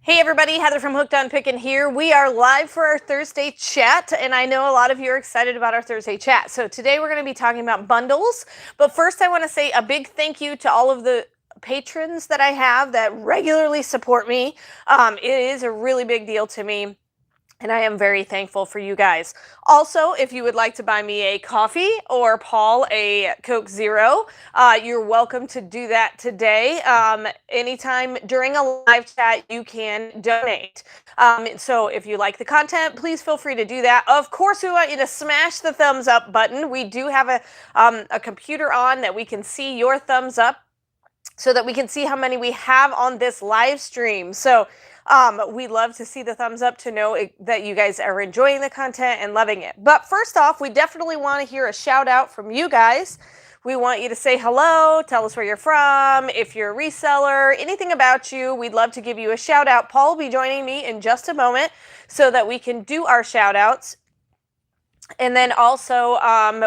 Hey everybody, Heather from Hooked on Pickin here. We are live for our Thursday chat, and I know a lot of you are excited about our Thursday chat. So today we're going to be talking about bundles, but first I want to say a big thank you to all of the patrons that I have that regularly support me. It is a really big deal to me, and I am very thankful for you guys. Also, if you would like to buy me a coffee or Paul a Coke Zero, you're welcome to do that today. Anytime during a live chat, you can donate. So if you like the content, please feel free to do that. Of course, we want you to smash the thumbs up button. We do have a computer on that we can see your thumbs up so that we can see how many we have on this live stream. So we love to see the thumbs up to know that you guys are enjoying the content and loving it. But first off, we definitely want to hear a shout out from you guys. We want you to say hello, tell us where you're from, if you're a reseller, anything about you. We'd love to give you a shout out. Paul will be joining me in just a moment so that we can do our shout outs. And then also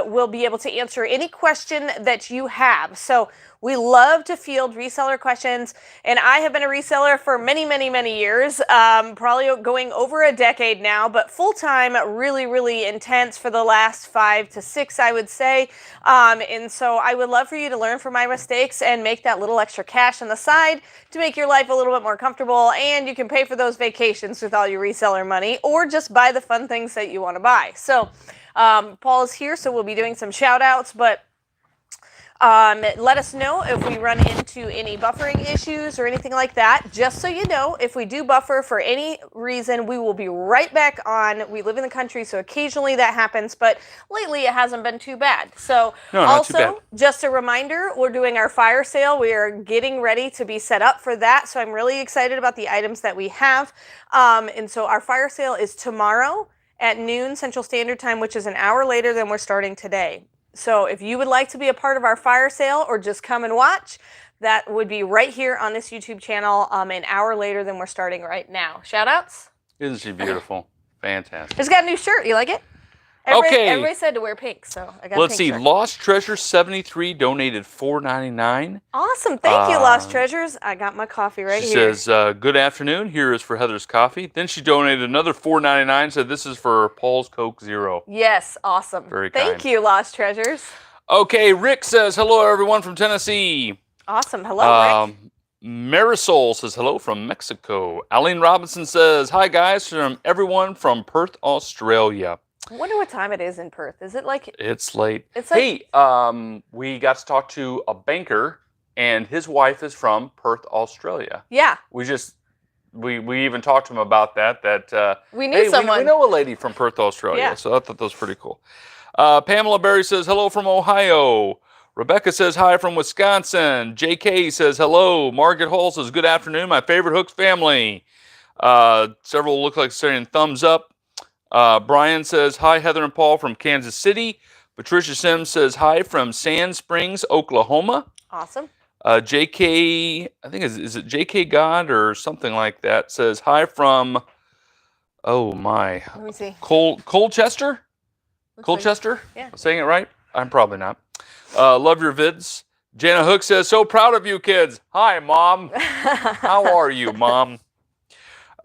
we'll be able to answer any question that you have. So we love to field reseller questions, and I have been a reseller for many, many, many years, probably going over a decade now, but full-time, really, really intense for the last 5 to 6, I would say. And so I would love for you to learn from my mistakes and make that little extra cash on the side to make your life a little bit more comfortable, and you can pay for those vacations with all your reseller money, or just buy the fun things that you want to buy. So Paul is here, so we'll be doing some shout outs, but let us know if we run into any buffering issues or anything like that. Just so you know, if we do buffer for any reason, we will be right back on. We live in the country, so occasionally that happens, but lately it hasn't been too bad. So no, not too bad. Just a reminder, we're doing our fire sale. We are getting ready to be set up for that, so I'm really excited about the items that we have. And so our fire sale is tomorrow at noon Central Standard Time, which is an hour later than we're starting today. So if you would like to be a part of our fire sale or just come and watch, that would be right here on this YouTube channel an hour later than we're starting right now. Shout outs? Isn't she beautiful? Fantastic. Just got a new shirt. You like it? Everybody said to wear pink, so I got a Let's pink see. shirt. Lost Treasure 73 donated $4.99. Awesome. Thank you, Lost Treasures. I got my coffee right here. She says, good afternoon. Here is for Heather's coffee. Then she donated another $4.99, said this is for Paul's Coke Zero. Yes, awesome. Very kind. Thank you, Lost Treasures. Okay, Rick says, hello, everyone from Tennessee. Awesome. Hello, Rick. Marisol says, hello from Mexico. Aline Robinson says, hi, guys, from everyone from Perth, Australia. I wonder what time it is in Perth. Is it like... It's late. It's like... Hey, we got to talk to a banker, and his wife is from Perth, Australia. Yeah. We even talked to him about that. We knew someone. We know a lady from Perth, Australia, yeah. So I thought that was pretty cool. Pamela Berry says, hello from Ohio. Rebecca says, hi from Wisconsin. JK says, hello. Margaret Hall says, good afternoon, my favorite Hooks family. Several look like saying thumbs up. Brian says, hi, Heather and Paul from Kansas City. Patricia Sims says, hi from Sand Springs, Oklahoma. Awesome. JK, I think, is it JK God or something like that, says, hi from, oh my. Let me see. Colchester? Colchester? Like, yeah. Saying it right? I'm probably not. Love your vids. Jana Hook says, so proud of you kids. Hi, Mom. How are you, Mom?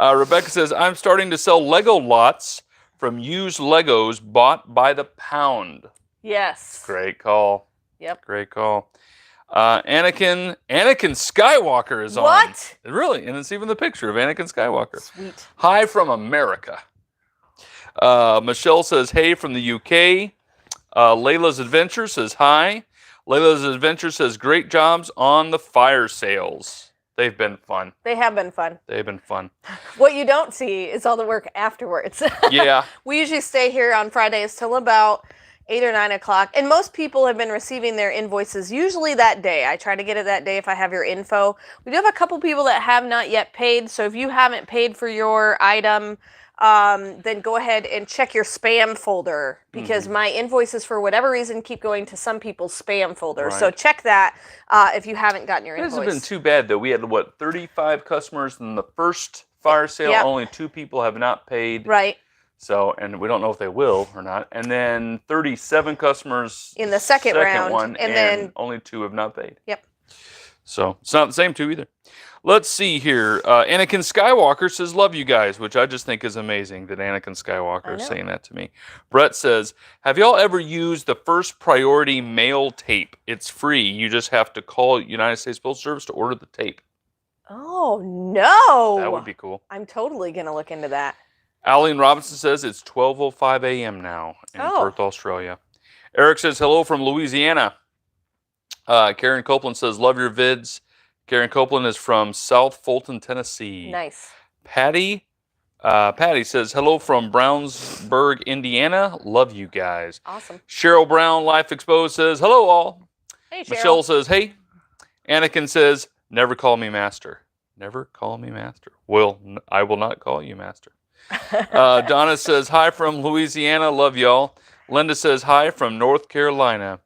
Rebecca says, I'm starting to sell Lego lots from used Legos bought by the pound. Yes. Great call. Yep. Great call. Anakin Skywalker is on. What? Really? And it's even the picture of Anakin Skywalker. Sweet. Hi from America. Michelle says, hey from the UK. Layla's Adventure says, hi. Layla's Adventure says, great jobs on the fire sales. They've been fun. They have been fun. They've been fun. What you don't see is all the work afterwards. Yeah. We usually stay here on Fridays till about 8 or 9 o'clock. And most people have been receiving their invoices usually that day. I try to get it that day if I have your info. We do have a couple people that have not yet paid. So if you haven't paid for your item, then go ahead and check your spam folder, because my invoices, for whatever reason, keep going to some people's spam folder. Right. So check that if you haven't gotten your invoice. It hasn't been too bad, though. We had, 35 customers in the first fire sale. Yep. Only 2 people have not paid. Right. So, and we don't know if they will or not. And then 37 customers in the second round. One, and then only 2 have not paid. Yep. So it's not the same two either. Let's see here. Anakin Skywalker says, love you guys, which I just think is amazing that Anakin Skywalker is saying that to me. Brett says, have y'all ever used the first priority mail tape? It's free. You just have to call United States Postal Service to order the tape. Oh, no. That would be cool. I'm totally going to look into that. Alleen Robinson says it's 12:05 a.m. now in Perth, Australia. Eric says, hello from Louisiana. Karen Copeland says, love your vids. Karen Copeland is from South Fulton, Tennessee. Nice. Patty says, hello from Brownsburg, Indiana. Love you guys. Awesome. Cheryl Brown, Life Exposed, says, hello all. Hey, Cheryl. Michelle says, hey. Anakin says, never call me master. Never call me master. Well, I will not call you master. Donna says, hi from Louisiana. Love y'all. Linda says, hi from North Carolina.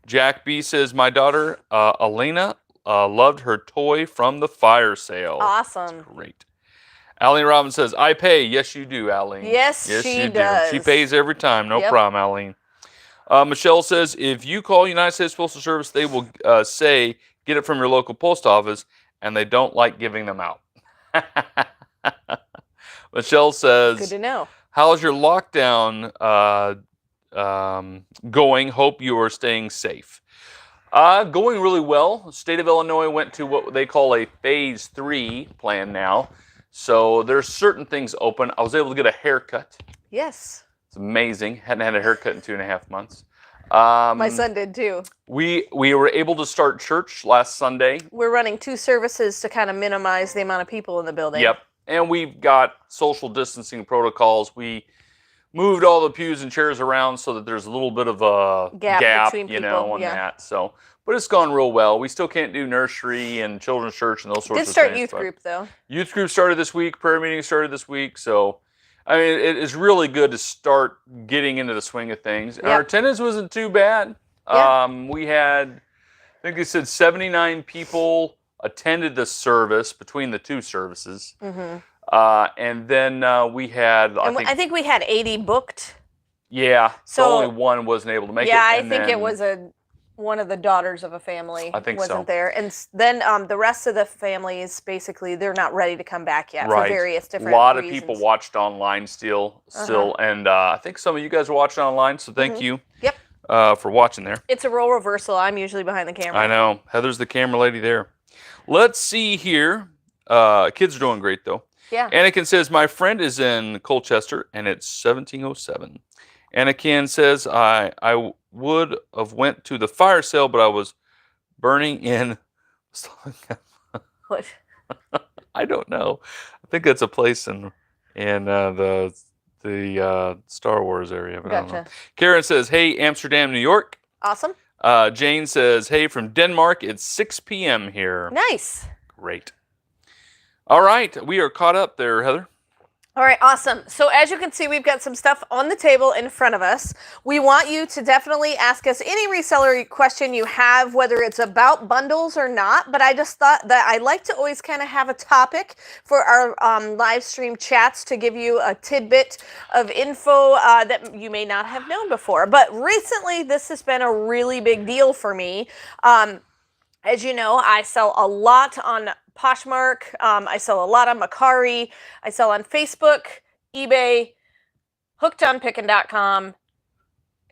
Jack B says, my daughter, Elena, loved her toy from the fire sale. Awesome. That's great. Alleen Robbins says, I pay. Yes, you do, Alleen. Yes, she does. She pays every time. No problem, Alleen. Michelle says, if you call United States Postal Service, they will say, get it from your local post office, and they don't like giving them out. Michelle says, good to know. How's your lockdown going? Hope you are staying safe. Going really well. The state of Illinois went to what they call a phase 3 plan now. So there's certain things open. I was able to get a haircut. Yes. It's amazing. Hadn't had a haircut in 2.5 months. My son did too. We were able to start church last Sunday. We're running 2 services to kind of minimize the amount of people in the building. Yep. And we've got social distancing protocols. We moved all the pews and chairs around so that there's a little bit of a gap between people, on that. So, but it's gone real well. We still can't do nursery and children's church and those sorts of things. Did start youth group though. Youth group started this week. Prayer meeting started this week. So, I mean, it is really good to start getting into the swing of things. And our attendance wasn't too bad. We had, I think they said 79 people attended the service between the 2 services. Mm-hmm. And then we had, I think we had 80 booked. Yeah. So only one wasn't able to make it. Yeah, I think it was one of the daughters of a family wasn't there. And then the rest of the families, basically, they're not ready to come back yet for various different reasons. A lot of people watched online still. And I think some of you guys are watching online, so thank you for watching there. It's a role reversal. I'm usually behind the camera. I know. Heather's the camera lady there. Let's see here. Kids are doing great, though. Yeah. Anakin says, my friend is in Colchester, and it's 1707. Anakin says, I would have went to the fire sale, but I was burning in... What? I don't know. I think that's a place in the Star Wars area. But I don't know. Karen says, hey, Amsterdam, New York. Awesome. Jane says, hey, from Denmark, it's 6 p.m. here. Nice. Great. All right. We are caught up there, Heather. All right, awesome. So as you can see, we've got some stuff on the table in front of us. We want you to definitely ask us any reseller question you have, whether it's about bundles or not. But I just thought that I like to always kind of have a topic for our live stream chats to give you a tidbit of info that you may not have known before. But recently, this has been a really big deal for me. As you know, I sell a lot on Poshmark. I sell a lot on Mercari. I sell on Facebook, eBay, hookedonpickin.com.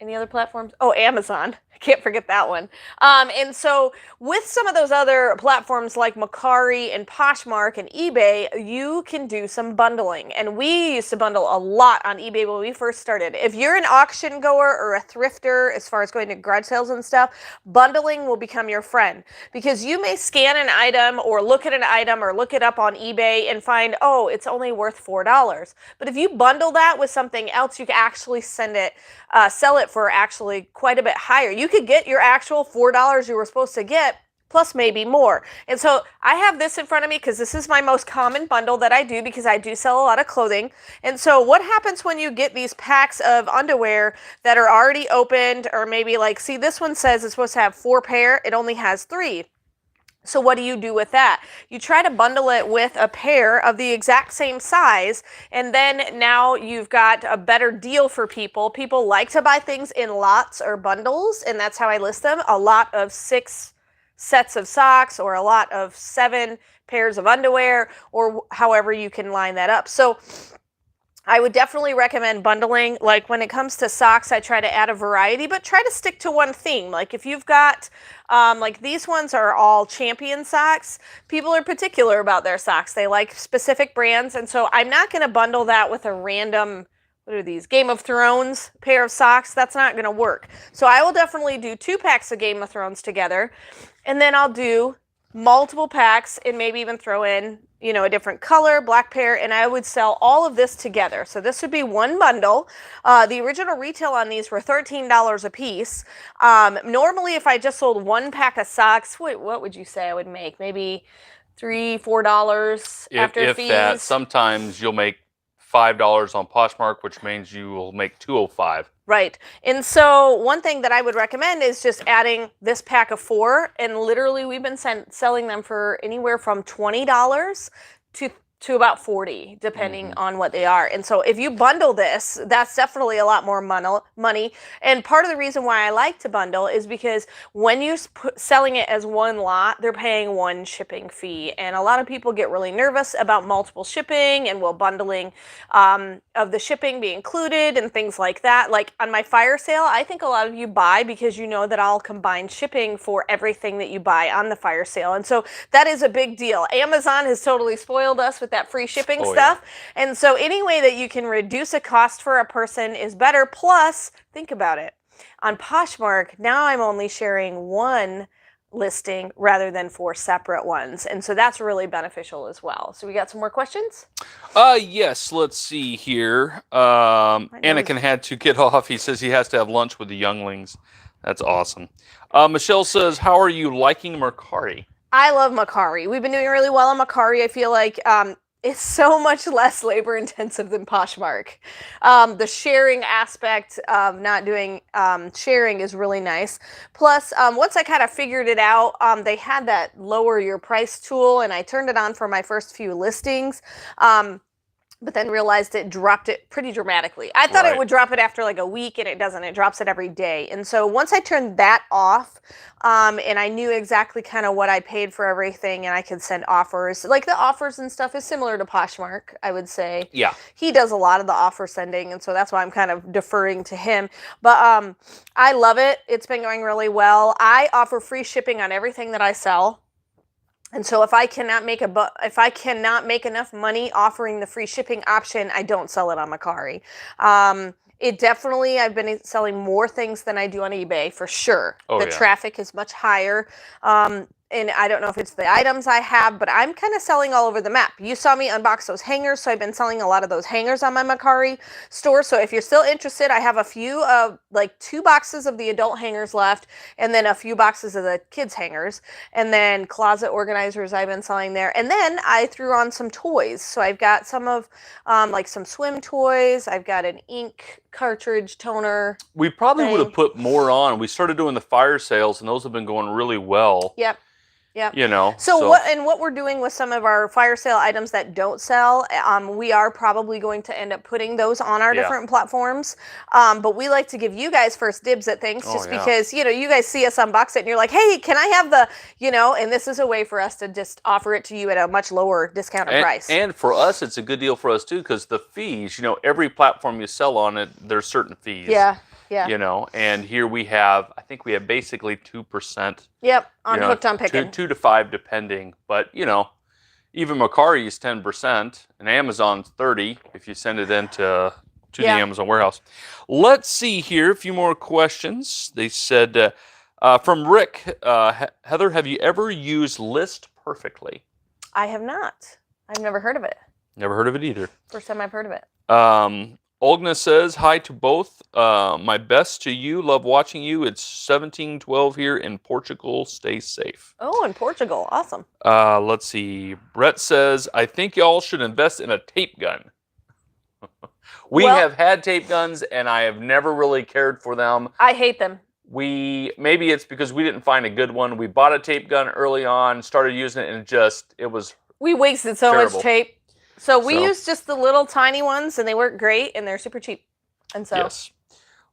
Any other platforms? Oh, Amazon. I can't forget that one. And so with some of those other platforms like Mercari and Poshmark and eBay, you can do some bundling. And we used to bundle a lot on eBay when we first started. If you're an auction goer or a thrifter, as far as going to garage sales and stuff, bundling will become your friend. Because you may scan an item or look at an item or look it up on eBay and find, oh, it's only worth $4. But if you bundle that with something else, you can actually sell it for actually quite a bit higher. You could get your actual $4 you were supposed to get, plus maybe more. And so I have this in front of me because this is my most common bundle that I do because I do sell a lot of clothing. And so what happens when you get these packs of underwear that are already opened, or maybe like, see, this one says it's supposed to have 4 pair, it only has 3. So what do you do with that? You try to bundle it with a pair of the exact same size, and then now you've got a better deal for people. People like to buy things in lots or bundles, and that's how I list them. A lot of 6 sets of socks or a lot of 7 pairs of underwear, or however you can line that up. So I would definitely recommend bundling. Like when it comes to socks, I try to add a variety, but try to stick to one theme. Like if you've got, like these ones are all Champion socks. People are particular about their socks. They like specific brands. And so I'm not going to bundle that with a random, what are these, Game of Thrones pair of socks. That's not going to work. So I will definitely do 2 packs of Game of Thrones together. And then I'll do multiple packs and maybe even throw in, you know, a different color, black pair, and I would sell all of this together. So this would be one bundle. The original retail on these were $13 a piece. Normally, if I just sold 1 pack of socks, what would you say I would make? Maybe $3, $4 after fees? If that, sometimes you'll make $5 on Poshmark, which means you will make $205. Right. And so one thing that I would recommend is just adding this pack of 4. And literally we've been selling them for anywhere from $20 to about $40, depending on what they are. And so if you bundle this, that's definitely a lot more money. And part of the reason why I like to bundle is because when you're selling it as one lot, they're paying 1 shipping fee. And a lot of people get really nervous about multiple shipping and will bundling of the shipping be included and things like that. Like on my fire sale, I think a lot of you buy because you know that I'll combine shipping for everything that you buy on the fire sale. And so that is a big deal. Amazon has totally spoiled us with that free shipping stuff. Yeah. And so any way that you can reduce a cost for a person is better. Plus, think about it. On Poshmark, now I'm only sharing 1 listing rather than 4 separate ones. And so that's really beneficial as well. So we got some more questions? Yes, let's see here. Anakin had to get off. He says he has to have lunch with the younglings. That's awesome. Michelle says, how are you liking Mercari? I love Mercari. We've been doing really well on Mercari. I feel like it's so much less labor intensive than Poshmark. The sharing aspect of not doing sharing is really nice. Plus, once I kind of figured it out, they had that lower your price tool, and I turned it on for my first few listings. But then realized it dropped it pretty dramatically. I thought it would drop it after like a week, and it doesn't. It drops it every day. And so once I turned that off, and I knew exactly kind of what I paid for everything, and I could send offers. Like the offers and stuff is similar to Poshmark, I would say. Yeah. He does a lot of the offer sending, and so that's why I'm kind of deferring to him. But I love it. It's been going really well. I offer free shipping on everything that I sell. And so if I cannot make enough money offering the free shipping option, I don't sell it on Mercari. I've been selling more things than I do on eBay for sure. The traffic is much higher. And I don't know if it's the items I have, but I'm kind of selling all over the map. You saw me unbox those hangers, so I've been selling a lot of those hangers on my Mercari store. So if you're still interested, I have a few like 2 boxes of the adult hangers left, and then a few boxes of the kids hangers, and then closet organizers I've been selling there. And then I threw on some toys. So I've got some of like some swim toys. I've got an ink cartridge toner. We probably would have put more on. We started doing the fire sales, and those have been going really well. Yep. Yeah. You know. So what we're doing with some of our fire sale items that don't sell, we are probably going to end up putting those on our different platforms. But we like to give you guys first dibs at things because, you know, you guys see us unbox it and you're like, hey, can I have the, you know, and this is a way for us to just offer it to you at a much lower discounted price. And for us, it's a good deal for us too, because the fees, you know, every platform you sell on it, there's certain fees. Yeah. Yeah. You know, and here we have, I think we have basically 2%. Yep, on Hooked on Pickin. 2 to 5 depending, but you know, even Mercari is 10% and Amazon's 30 if you send it into the Amazon warehouse. Let's see here, a few more questions. They said from Rick, Heather, have you ever used List Perfectly? I have not. I've never heard of it. Never heard of it either. First time I've heard of it. Olgna says, hi to both. My best to you. Love watching you. It's 1712 here in Portugal. Stay safe. Oh, in Portugal. Awesome. Let's see. Brett says, I think y'all should invest in a tape gun. We have had tape guns, and I have never really cared for them. I hate them. Maybe it's because we didn't find a good one. We bought a tape gun early on, started using it, and it was We wasted so much tape. So we used just the little tiny ones, and they work great, and they're super cheap. And so. Yes.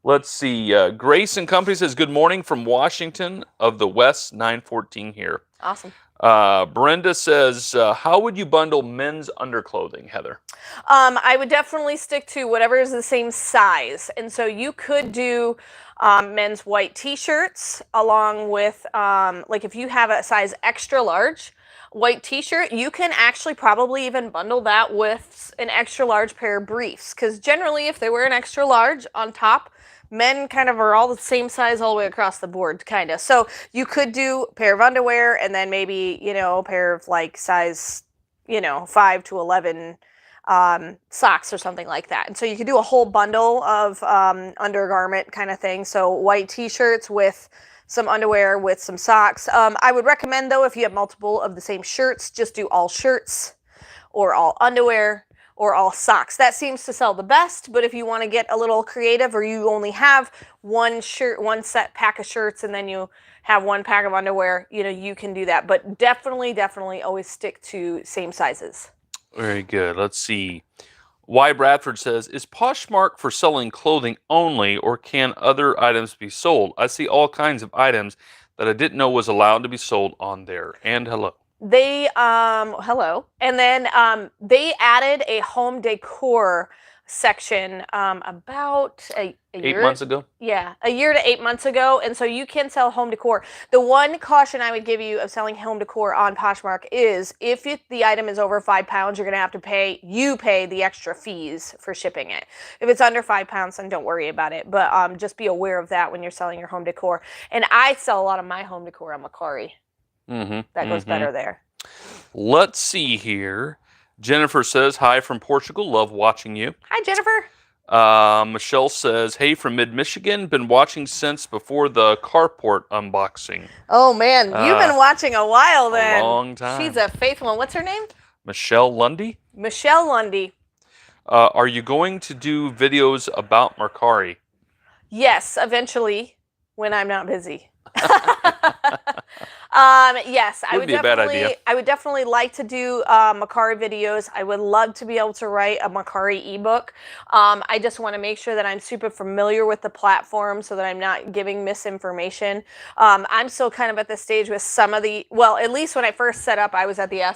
Let's see. Grace and Company says, good morning from Washington of the West, 914 here. Awesome. Brenda says, how would you bundle men's underclothing, Heather? I would definitely stick to whatever is the same size. And so you could do men's white t-shirts along with, like if you have a size extra large white t-shirt, you can actually probably even bundle that with an extra large pair of briefs. Because generally if they wear an extra large on top, men kind of are all the same size all the way across the board, kind of. So you could do a pair of underwear and then maybe, a pair of like size, 5 to 11 socks or something like that. And so you could do a whole bundle of undergarment kind of thing. So white t-shirts with some underwear with some socks. I would recommend though, if you have multiple of the same shirts, just do all shirts or all underwear or all socks. That seems to sell the best, but if you want to get a little creative or you only have one shirt, one set pack of shirts, and then you have one pack of underwear, you can do that. But definitely always stick to same sizes. Very good. Let's see. Y. Bradford says, is Poshmark for selling clothing only, or can other items be sold? I see all kinds of items that I didn't know was allowed to be sold on there. And hello. They, hello. And then they added a home decor section about a year. 8 months ago? Yeah, a year to 8 months ago. And so you can sell home decor. The one caution I would give you of selling home decor on Poshmark is if the item is over 5 pounds, you're going to have to pay the extra fees for shipping it. If it's under 5 pounds, then don't worry about it. But just be aware of that when you're selling your home decor. And I sell a lot of my home decor on Mercari. That goes better there. Let's see here. Jennifer says, hi from Portugal. Love watching you. Hi, Jennifer. Michelle says, hey from mid-Michigan. Been watching since before the carport unboxing. Oh, man. You've been watching a while then. A long time. She's a faithful one. What's her name? Michelle Lundy. Michelle Lundy. Are you going to do videos about Mercari? Yes, eventually, when I'm not busy. Yes, I would definitely like to do Mercari videos. I would love to be able to write a Mercari ebook. I just want to make sure that I'm super familiar with the platform so that I'm not giving misinformation. I'm still kind of at the stage with some of at least when I first set up, I was at the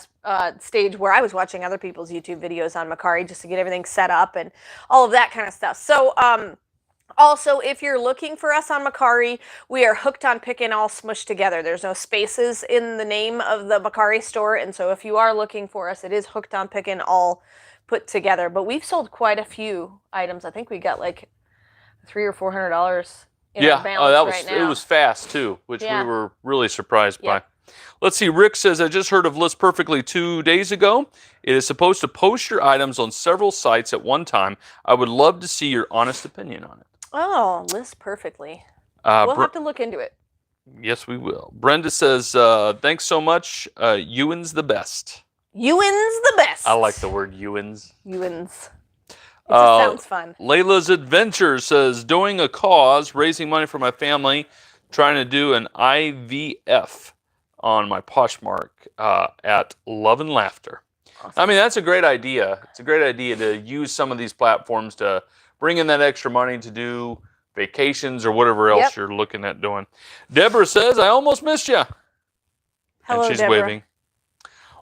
stage where I was watching other people's YouTube videos on Mercari just to get everything set up and all of that kind of stuff. So, also, if you're looking for us on Mercari, we are hooked on Pickin all smushed together. There's no spaces in the name of the Mercari store, and so if you are looking for us, it is hooked on Pickin all put together. But we've sold quite a few items. I think we got like $300 or $400 in our balance right now. It was fast too, which we were really surprised by. Let's see. Rick says, I just heard of List Perfectly 2 days ago. It is supposed to post your items on several sites at one time. I would love to see your honest opinion on it. Oh, List Perfectly. We'll have to look into it. Yes, we will. Brenda says, thanks so much. Ewan's the best. Ewan's the best. I like the word Ewan's. Ewan's. It just sounds fun. Layla's Adventure says, doing a cause, raising money for my family, trying to do an IVF on my Poshmark at Love and Laughter. Awesome. I mean, that's a great idea. It's a great idea to use some of these platforms to bring in that extra money to do vacations or whatever else you're looking at doing. Deborah says, I almost missed you. Hello, and she's Deborah. waving.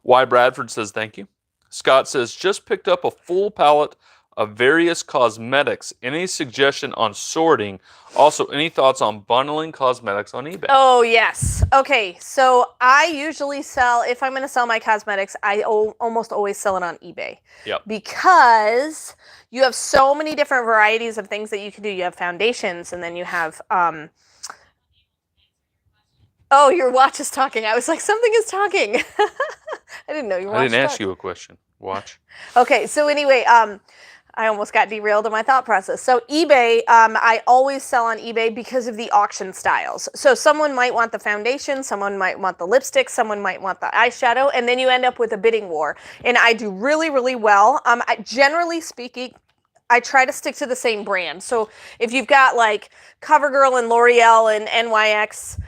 Y. Bradford says, thank you. Scott says, just picked up a full pallet of various cosmetics. Any suggestion on sorting? Also, any thoughts on bundling cosmetics on eBay? Oh, yes. Okay, so I usually sell, if I'm going to sell my cosmetics, I almost always sell it on eBay. Yep. Because you have so many different varieties of things that you can do. You have foundations, and then you have... Oh, your watch is talking. I was like, something is talking. I didn't know your watch I didn't ask you a question. Watch. Okay, so anyway, I almost got derailed in my thought process. So eBay, I always sell on eBay because of the auction styles. So someone might want the foundation, someone might want the lipstick, someone might want the eyeshadow, and then you end up with a bidding war. And I do really, really well. Generally speaking, I try to stick to the same brand. So if you've got like CoverGirl and L'Oreal and NYX,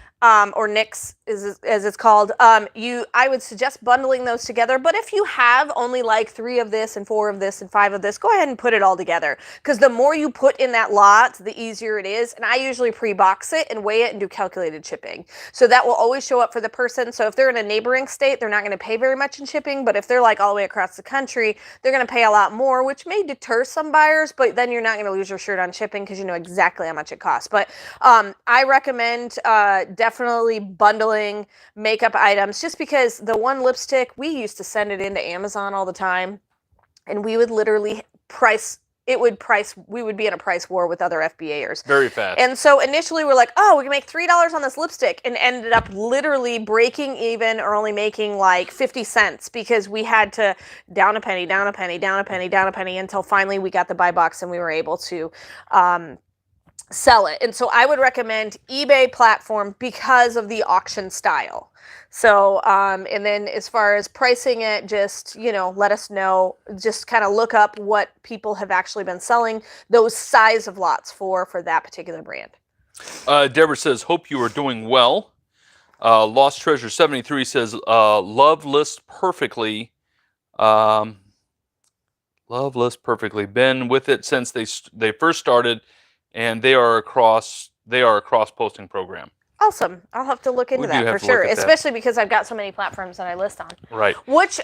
or NYX as it's called, I would suggest bundling those together. But if you have only like 3 of this and 4 of this and 5 of this, go ahead and put it all together. Because the more you put in that lot, the easier it is. And I usually pre-box it and weigh it and do calculated shipping. So that will always show up for the person. So if they're in a neighboring state, they're not going to pay very much in shipping. But if they're like all the way across the country, they're going to pay a lot more, which may deter some buyers. But then you're not going to lose your shirt on shipping because you know exactly how much it costs. But I recommend definitely bundling makeup items, just because the one lipstick, we used to send it into Amazon all the time, and we would literally we would be in a price war with other FBAers. Very fast. And so initially we're like, oh, we can make $3 on this lipstick, and ended up literally breaking even or only making like 50 cents because we had to down a penny, down a penny, down a penny, down a penny until finally we got the buy box and we were able to sell it. And so I would recommend eBay platform because of the auction style. So, and then as far as pricing it, just, you know, let us know, just kind of look up what people have actually been selling those size of lots for that particular brand. Deborah says, hope you are doing well. Lost Treasure 73 says, love list perfectly. Love list perfectly. Been with it since they first started, and they are a cross posting program. Awesome. I'll have to look into that for sure, especially because I've got so many platforms that I list on. Right. Which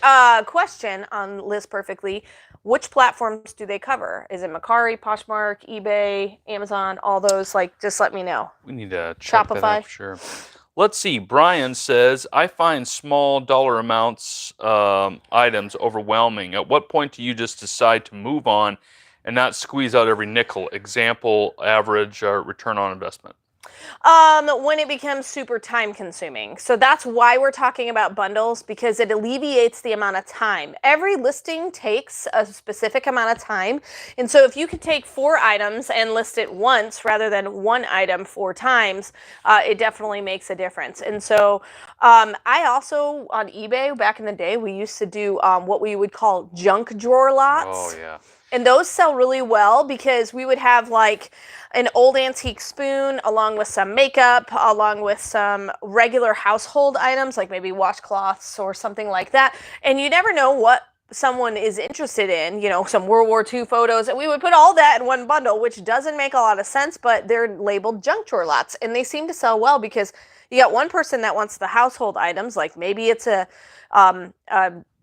question on List Perfectly, which platforms do they cover? Is it Mercari, Poshmark, eBay, Amazon, all those? Like, just let me know. We need to check Shopify. that out for sure. Let's see. Brian says, I find small dollar amounts items overwhelming. At what point do you just decide to move on and not squeeze out every nickel? Example, average return on investment. When it becomes super time consuming. So that's why we're talking about bundles, because it alleviates the amount of time. Every listing takes a specific amount of time. And so if you could take 4 items and list it once rather than 1 item 4 times, it definitely makes a difference. And so I also, on eBay back in the day, we used to do what we would call junk drawer lots. Oh, yeah. And those sell really well because we would have like an old antique spoon along with some makeup, along with some regular household items like maybe washcloths or something like that. And you never know what someone is interested in, you know, some World War II photos. And we would put all that in one bundle, which doesn't make a lot of sense, but they're labeled junk drawer lots. And they seem to sell well because you got one person that wants the household items, like maybe it's a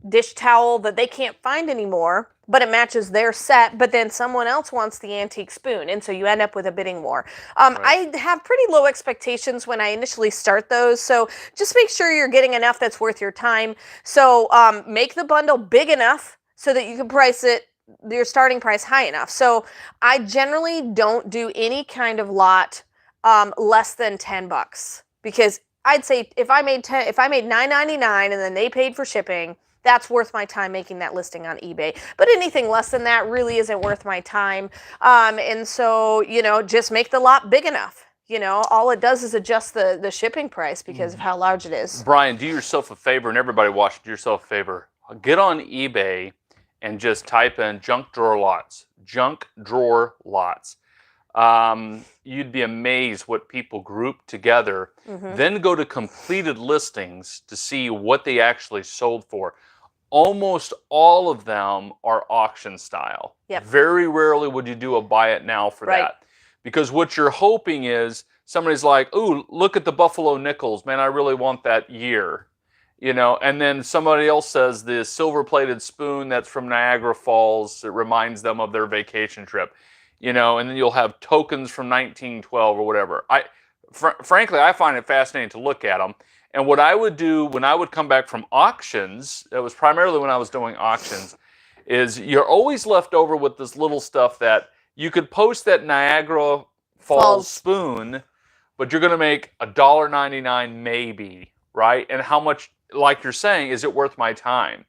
dish towel that they can't find anymore, but it matches their set, but then someone else wants the antique spoon, and so you end up with a bidding war. Right. I have pretty low expectations when I initially start those, so just make sure you're getting enough that's worth your time. So make the bundle big enough so that you can price it, your starting price high enough. So I generally don't do any kind of lot less than $10, because I'd say if I made $9.99 and then they paid for shipping, that's worth my time making that listing on eBay. But anything less than that really isn't worth my time. And so, you know, just make the lot big enough. You know, all it does is adjust the shipping price because of how large it is. Brian, do yourself a favor, and everybody watching, do yourself a favor. Get on eBay and just type in junk drawer lots. Junk drawer lots. You'd be amazed what people group together. Mm-hmm. Then go to completed listings to see what they actually sold for. Almost all of them are auction style. Yep. Very rarely would you do a buy it now for that. Because what you're hoping is somebody's like, ooh, look at the Buffalo nickels. Man, I really want that year. You know, and then somebody else says the silver-plated spoon that's from Niagara Falls, it reminds them of their vacation trip. You know, and then you'll have tokens from 1912 or whatever. Frankly, I find it fascinating to look at them. And what I would do when I would come back from auctions, it was primarily when I was doing auctions, is you're always left over with this little stuff that you could post that Niagara Falls spoon, but you're going to make $1.99 maybe, right? And how much, like you're saying, is it worth my time?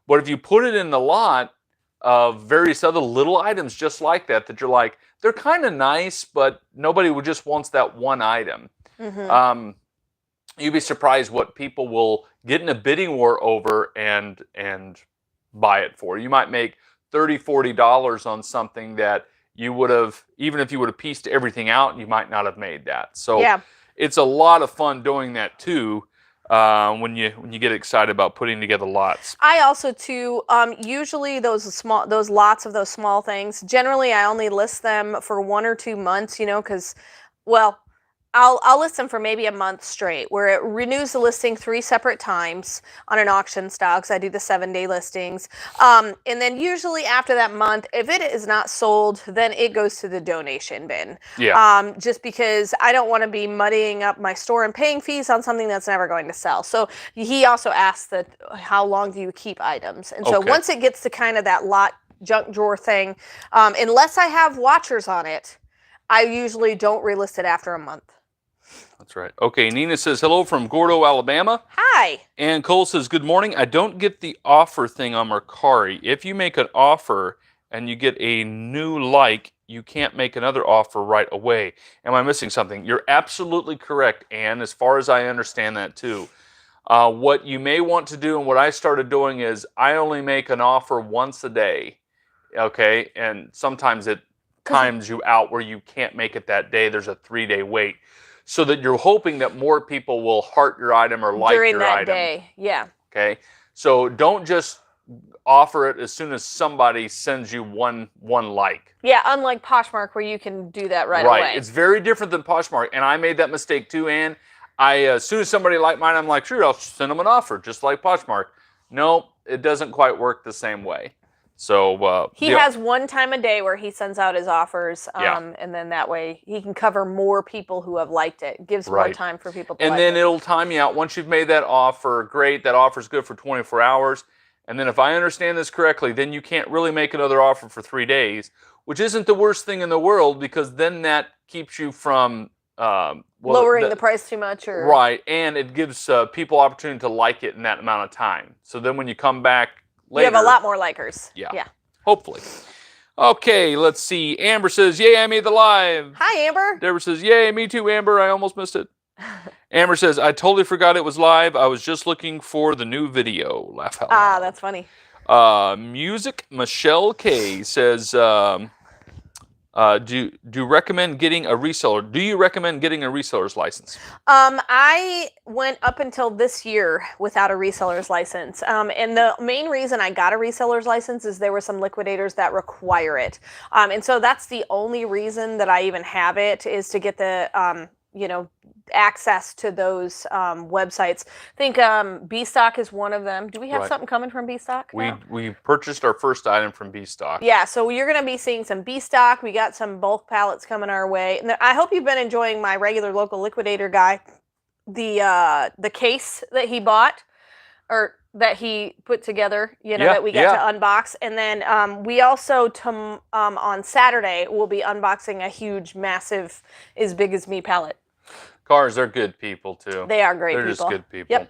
But if you put it in the lot of various other little items just like that you're like, they're kind of nice, but nobody just wants that one item. Mm-hmm. You'd be surprised what people will get in a bidding war over and buy it for. You might make $30, $40 on something that you would have, even if you would have pieced everything out, you might not have made that. So it's a lot of fun doing that too. when you get excited about putting together lots. I also too, usually those lots of those small things, generally I only list them for 1 or 2 months, because, well, I'll list them for maybe a month straight, where it renews the listing 3 separate times on an auction style, because I do the 7-day listings. And then usually after that month, if it is not sold, then it goes to the donation bin. Yeah. Just because I don't want to be muddying up my store and paying fees on something that's never going to sell. So he also asked that how long do you keep items? And so once it gets to kind of that lot junk drawer thing, unless I have watchers on it, I usually don't relist it after a month. That's right. Okay, Nina says, hello from Gordo, Alabama. Hi. And Cole says, good morning. I don't get the offer thing on Mercari. If you make an offer and you get a new like, you can't make another offer right away. Am I missing something? You're absolutely correct, Ann, as far as I understand that too. What you may want to do, and what I started doing, is I only make an offer once a day, okay? And sometimes it times you out where you can't make it that day. There's a 3-day wait. So that you're hoping that more people will heart your item or like during your that item. day, yeah. Okay, so don't just offer it as soon as somebody sends you one like. Yeah, unlike Poshmark where you can do that right away. Right, it's very different than Poshmark, and I made that mistake too, Ann. As soon as somebody liked mine, I'm like, sure, I'll send them an offer, just like Poshmark. No, it doesn't quite work the same way. So he has one time a day where he sends out his offers, yeah. And then that way he can cover more people who have liked it. Gives more time for people to like it. And then it'll time you out. Once you've made that offer, great, that offer's good for 24 hours. And then if I understand this correctly, then you can't really make another offer for 3 days, which isn't the worst thing in the world, because then that keeps you from lowering the price too much. Or right, and it gives people opportunity to like it in that amount of time. So then when you come back later, you have a lot more likers. Yeah. Hopefully. Okay, let's see. Amber says, yay, I made the live. Hi, Amber. Deborah says, yay, me too, Amber. I almost missed it. Amber says, I totally forgot it was live. I was just looking for the new video. Laugh out loud. That's funny. Music Michelle K says, do you recommend getting a reseller? Do you recommend getting a reseller's license? I went up until this year without a reseller's license. And the main reason I got a reseller's license is there were some liquidators that require it. And so that's the only reason that I even have it, is to get the, access to those websites. I think B-Stock is one of them. Do we have something coming from B-Stock? We purchased our first item from B-Stock. Yeah, so you're going to be seeing some B-Stock. We got some bulk pallets coming our way. And I hope you've been enjoying my regular local liquidator guy. The case that he bought, or that he put together, that we got to unbox. And then we also, on Saturday, will be unboxing a huge, massive, as big as me pallet. Karz, they're good people, too. They are great people. They're just good people. Yep.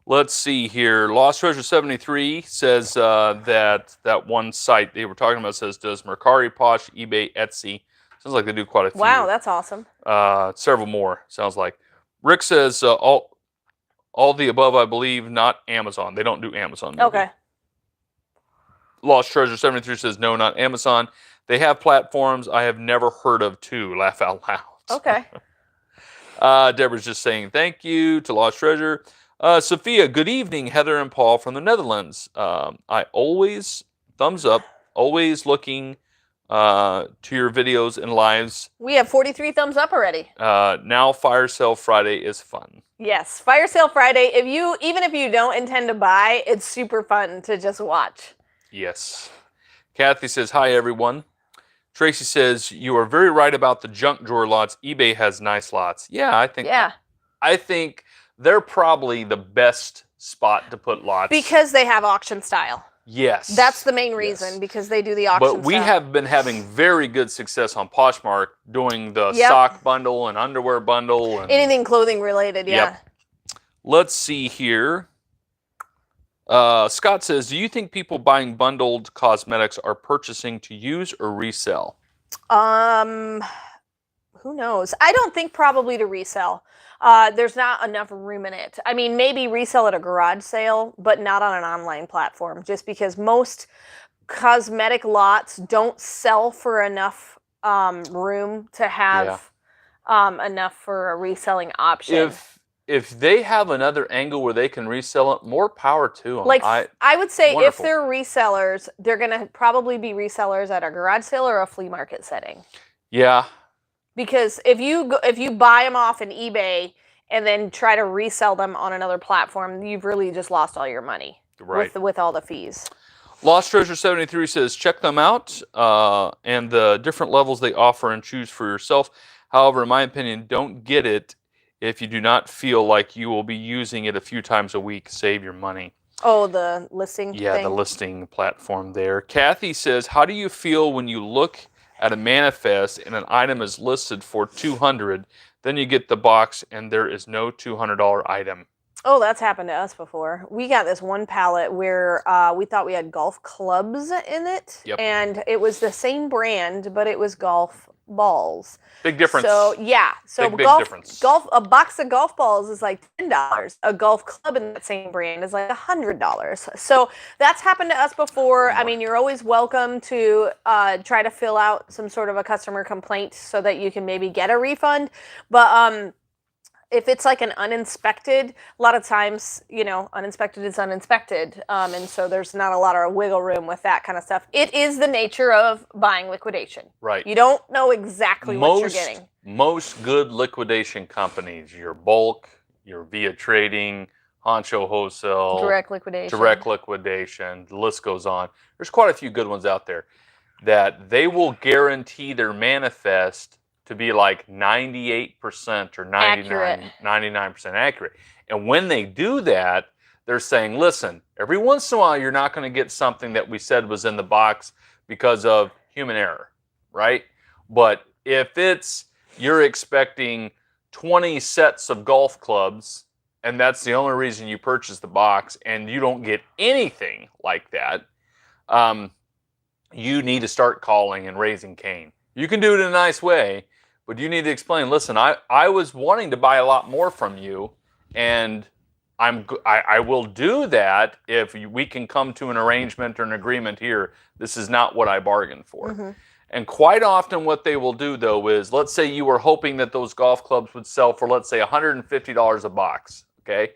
Let's see here. Lost Treasure 73 says that one site they were talking about says, does Mercari, Posh, eBay, Etsy. Sounds like they do quite a few. Wow, that's awesome. Several more, sounds like. Rick says, all the above, I believe, not Amazon. They don't do Amazon. Maybe. Okay. Lost Treasure 73 says, no, not Amazon. They have platforms I have never heard of, too. Laugh out loud. Okay. Deborah's just saying thank you to Lost Treasure. Sophia, good evening, Heather and Paul from the Netherlands. I always, thumbs up, always looking to your videos and lives. We have 43 thumbs up already. Now Fire Sale Friday is fun. Yes, Fire Sale Friday. Even if you don't intend to buy, it's super fun to just watch. Yes. Kathy says, hi, everyone. Tracy says, you are very right about the junk drawer lots. eBay has nice lots. Yeah, I think. Yeah. I think they're probably the best spot to put lots. Because they have auction style. Yes. That's the main reason, because they do the auction style. But we have been having very good success on Poshmark doing the sock bundle and underwear bundle. And anything clothing related, yeah. Yep. Let's see here. Scott says, do you think people buying bundled cosmetics are purchasing to use or resell? Who knows? I don't think probably to resell. There's not enough room in it. I mean, maybe resell at a garage sale, but not on an online platform, just because most cosmetic lots don't sell for enough room to have enough for a reselling option. if they have another angle where they can resell it, more power to them. Like I would say, wonderful. if they're resellers, they're gonna probably be resellers at a garage sale or a flea market setting. Yeah. Because if you buy them off an eBay and then try to resell them on another platform, you've really just lost all your money. Right. With all the fees. Lost Treasure 73 says, check them out and the different levels they offer and choose for yourself. However, in my opinion, don't get it if you do not feel like you will be using it a few times a week. Save your money. Oh, the listing Yeah, thing? the listing platform there. Kathy says, how do you feel when you look at a manifest and an item is listed for $200, then you get the box and there is no $200 item? Oh, that's happened to us before. We got this one pallet where we thought we had golf clubs in it. Yep. And it was the same brand, but it was golf balls. Big difference. So, yeah. So big difference. A box of golf balls is like $10. A golf club in that same brand is like $100. So that's happened to us before. I mean, you're always welcome to try to fill out some sort of a customer complaint so that you can maybe get a refund. But if it's like an uninspected, a lot of times, uninspected is uninspected. And so there's not a lot of wiggle room with that kind of stuff. It is the nature of buying liquidation. Right. You don't know exactly what you're getting. Most good liquidation companies, your bulk, your via trading, Honcho Wholesale, direct liquidation, the list goes on. There's quite a few good ones out there that they will guarantee their manifest to be like 98% or 99% accurate. And when they do that, they're saying, listen, every once in a while, you're not going to get something that we said was in the box because of human error, right? But if you're expecting 20 sets of golf clubs, and that's the only reason you purchase the box, and you don't get anything like that, you need to start calling and raising Cain. You can do it in a nice way, but you need to explain, listen, I was wanting to buy a lot more from you, and I will do that if we can come to an arrangement or an agreement here. This is not what I bargained for. Mm-hmm. And quite often what they will do, though, is, let's say you were hoping that those golf clubs would sell for, let's say, $150 a box, okay?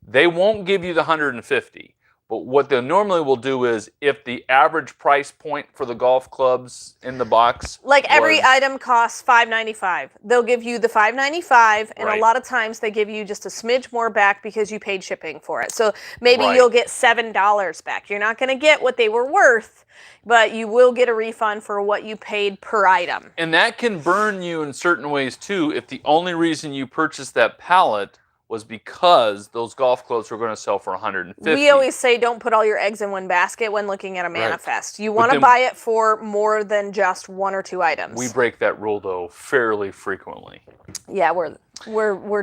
They won't give you the $150. But what they normally will do is, if the average price point for the golf clubs in the box, like every item costs $5.95, they'll give you the $5.95, and a lot of times they give you just a smidge more back because you paid shipping for it. So maybe you'll get $7 back. You're not going to get what they were worth, but you will get a refund for what you paid per item. And that can burn you in certain ways too, if the only reason you purchased that pallet was because those golf clubs were going to sell for $150. We always say don't put all your eggs in one basket when looking at a manifest. You want to buy it for more than just one or two items. We break that rule, though, fairly frequently. Yeah, we're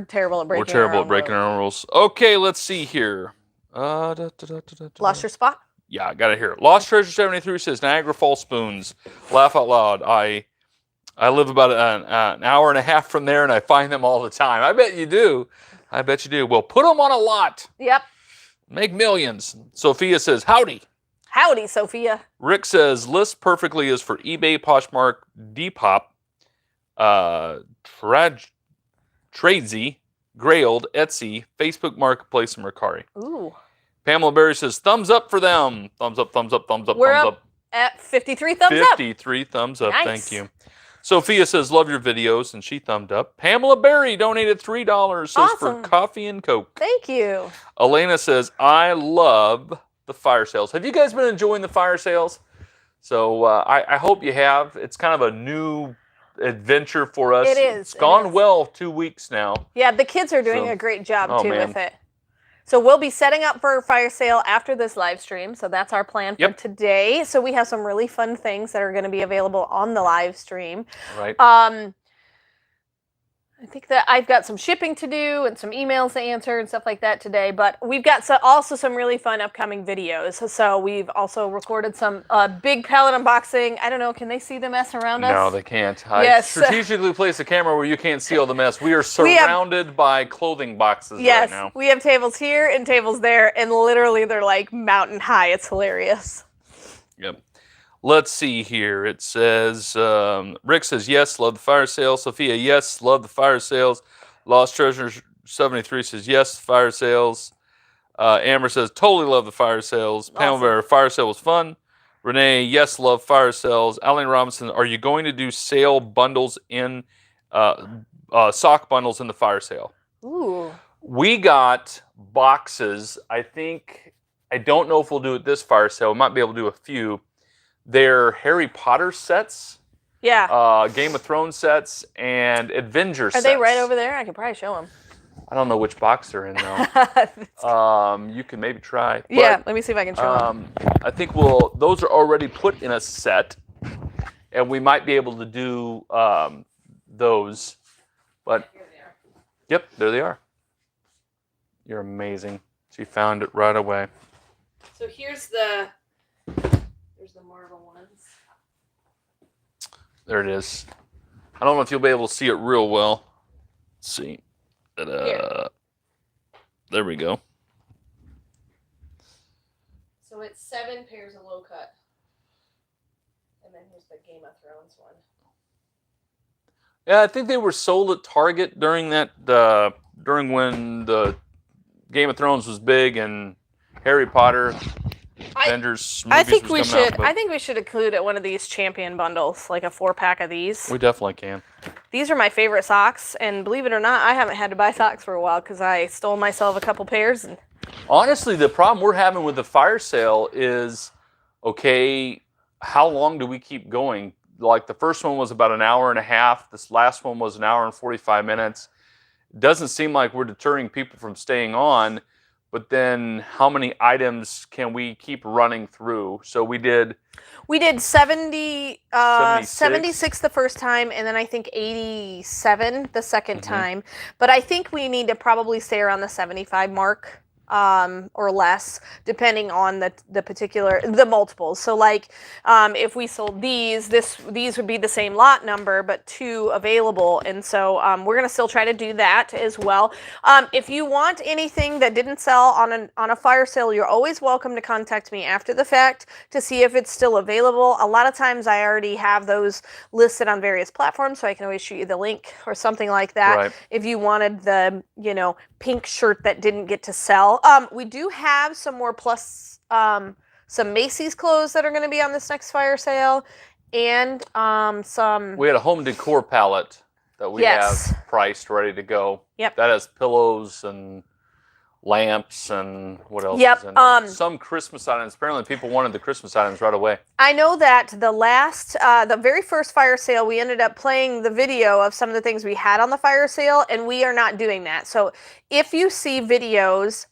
terrible at breaking. We're terrible at breaking our own rules. Okay, let's see here. Lost your spot? Yeah, I got it here. Lost Treasure 73 says, Niagara Falls spoons. Laugh out loud. I live about an hour and a half from there, and I find them all the time. I bet you do. I bet you do. Well, put them on a lot. Yep. Make millions. Sophia says, howdy. Howdy, Sophia. Rick says, list perfectly is for eBay, Poshmark, Depop, Tradesy, Grailed, Etsy, Facebook Marketplace, and Mercari. Ooh. Pamela Berry says, thumbs up for them. Thumbs up, thumbs up, thumbs up, We're thumbs up. At 53 thumbs up. 53 thumbs up. Nice. Thank you. Sophia says, love your videos, and she thumbed up. Pamela Berry donated $3, says, for coffee and Coke. Thank you. Elena says, I love the fire sales. Have you guys been enjoying the fire sales? So I hope you have. It's kind of a new adventure for us. It is. It's gone well 2 weeks now. Yeah, the kids are doing a great job, too, with it. So we'll be setting up for a fire sale after this live stream. So that's our plan for today. So we have some really fun things that are going to be available on the live stream. Right. I think that I've got some shipping to do and some emails to answer and stuff like that today. But we've got also some really fun upcoming videos. So we've also recorded some big pallet unboxing. I don't know. Can they see the mess around us? No, they can't. I strategically placed a camera where you can't see all the mess. We are surrounded by clothing boxes right now. Yes, we have tables here and tables there. And literally they're like mountain high. It's hilarious. Yep. Let's see here. It says, Rick says, yes, love the fire sales. Sophia, yes, love the fire sales. Lost Treasure 73 says yes, fire sales. Amber says totally love the fire sales. Pamela Awesome. Bear, fire sale was fun. Renee, yes, love fire sales. Alan Robinson, are you going to do sale bundles in sock bundles in the fire sale? Ooh. We got boxes. I don't know if we'll do it this fire sale. We might be able to do a few. They're Harry Potter sets. Yeah. Game of Thrones sets and Avenger sets. Are they right over there? I could probably show them. I don't know which box they're in though. You can maybe try. But, yeah, let me see if I can show them. I think those are already put in a set, and we might be able to do those. But Here they are. Yep, there they are. You're amazing. She found it right away. So here's the marble ones. There it is. I don't know if you'll be able to see it real well. Let's see. There we go. So it's 7 pairs of low cut. And then here's the Game of Thrones one. Yeah, I think they were sold at Target during when the Game of Thrones was big and Harry Potter, Avengers movies I think was we coming should. out, but I think we should include one of these champion bundles, like a 4-pack of these. we definitely can. These are my favorite socks, and believe it or not, I haven't had to buy socks for a while because I stole myself a couple pairs. And Honestly, the problem we're having with the fire sale is, okay, how long do we keep going? Like the first one was about an hour and a half. This last one was an hour and 45 minutes. It doesn't seem like we're deterring people from staying on, but then how many items can we keep running through? So we did 76 the first time, and then I think 87 the second time. But I think we need to probably stay around the 75 mark. Or less, depending on the multiples. So like, if we sold these would be the same lot number, but 2 available. And so, we're going to still try to do that as well. If you want anything that didn't sell on a fire sale, you're always welcome to contact me after the fact to see if it's still available. A lot of times I already have those listed on various platforms, so I can always shoot you the link or something like that. Right. If you wanted the, pink shirt that didn't get to sell. We do have some more plus, some Macy's clothes that are going to be on this next fire sale, and some. We had a home decor pallet that we have priced, ready to go. Yep. That has pillows and lamps and what else? Yep. Is in there? Some Christmas items. Apparently, people wanted the Christmas items right away. I know that the very first fire sale, we ended up playing the video of some of the things we had on the fire sale, and we are not doing that. So if you see videos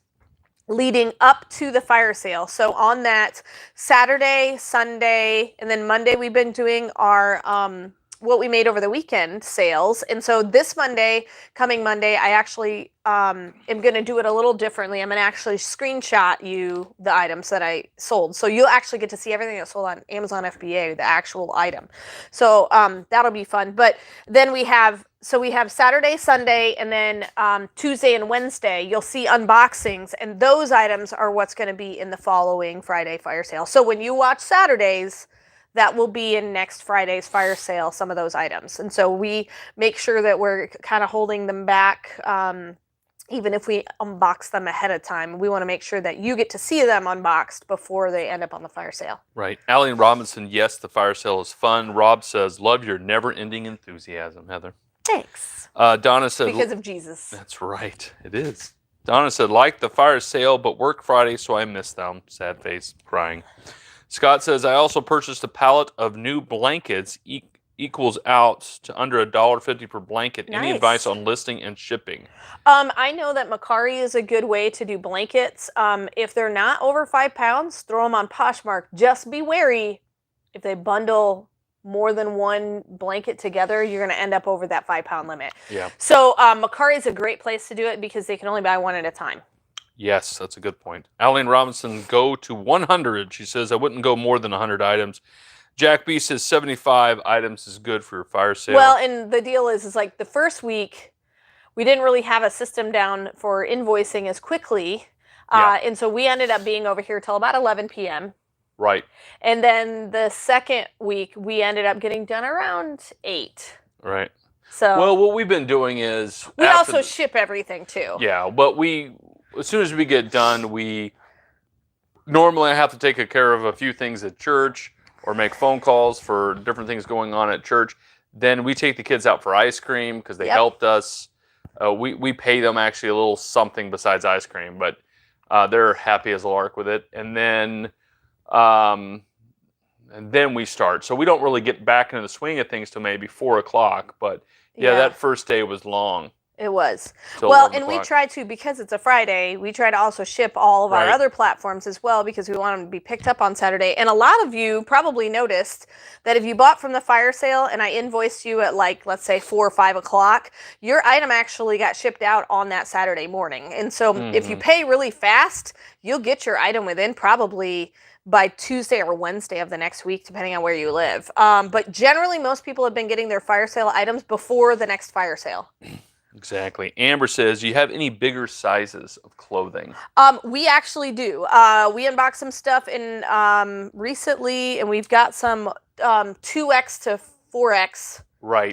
leading up to the fire sale, so on that Saturday, Sunday, and then Monday, we've been doing our what we made over the weekend sales. And so this coming Monday, I actually am going to do it a little differently. I'm going to actually screenshot you the items that I sold. So you'll actually get to see everything that's sold on Amazon FBA, the actual item. So that'll be fun. But then we have Saturday, Sunday, and then Tuesday and Wednesday, you'll see unboxings. And those items are what's going to be in the following Friday fire sale. So when you watch Saturdays, that will be in next Friday's fire sale, some of those items. And so we make sure that we're kind of holding them back, even if we unbox them ahead of time. We want to make sure that you get to see them unboxed before they end up on the fire sale. Right. Allie Robinson, yes, the fire sale is fun. Rob says, love your never-ending enthusiasm, Heather. Thanks. Donna said... Because of Jesus. That's right. It is. Donna said, like the fire sale, but work Friday, so I missed them. Sad face, crying. Scott says, I also purchased a pallet of new blankets, equals out to under $1.50 per blanket. Nice. Any advice on listing and shipping? I know that Mercari is a good way to do blankets. If they're not over 5 pounds, throw them on Poshmark. Just be wary if they bundle more than one blanket together, you're going to end up over that 5-pound limit. Yeah. So Mercari is a great place to do it because they can only buy one at a time. Yes, that's a good point. Aline Robinson, go to 100. She says, I wouldn't go more than 100 items. Jack B says 75 items is good for your fire sale. Well, and the deal is like the first week, we didn't really have a system down for invoicing as quickly. And so we ended up being over here till about 11 p.m. Right. And then the second week, we ended up getting done around 8. Right. So Well, what we've been doing is we also ship everything too. Yeah, but as soon as we get done, normally I have to take care of a few things at church or make phone calls for different things going on at church. Then we take the kids out for ice cream because they helped us. We pay them actually a little something besides ice cream, but they're happy as a lark with it. And then we start. So we don't really get back into the swing of things till maybe 4 o'clock. But yeah, that first day was long. It was. Well, and we try to, because it's a Friday, we try to also ship all of our other platforms as well because we want them to be picked up on Saturday. And a lot of you probably noticed that if you bought from the fire sale and I invoiced you at like, let's say 4 or 5 o'clock, your item actually got shipped out on that Saturday morning. And so if you pay really fast, you'll get your item within probably by Tuesday or Wednesday of the next week, depending on where you live. But generally, most people have been getting their fire sale items before the next fire sale. Exactly. Amber says, do you have any bigger sizes of clothing? We actually do. We unboxed some stuff in recently, and we've got some 2X to 4X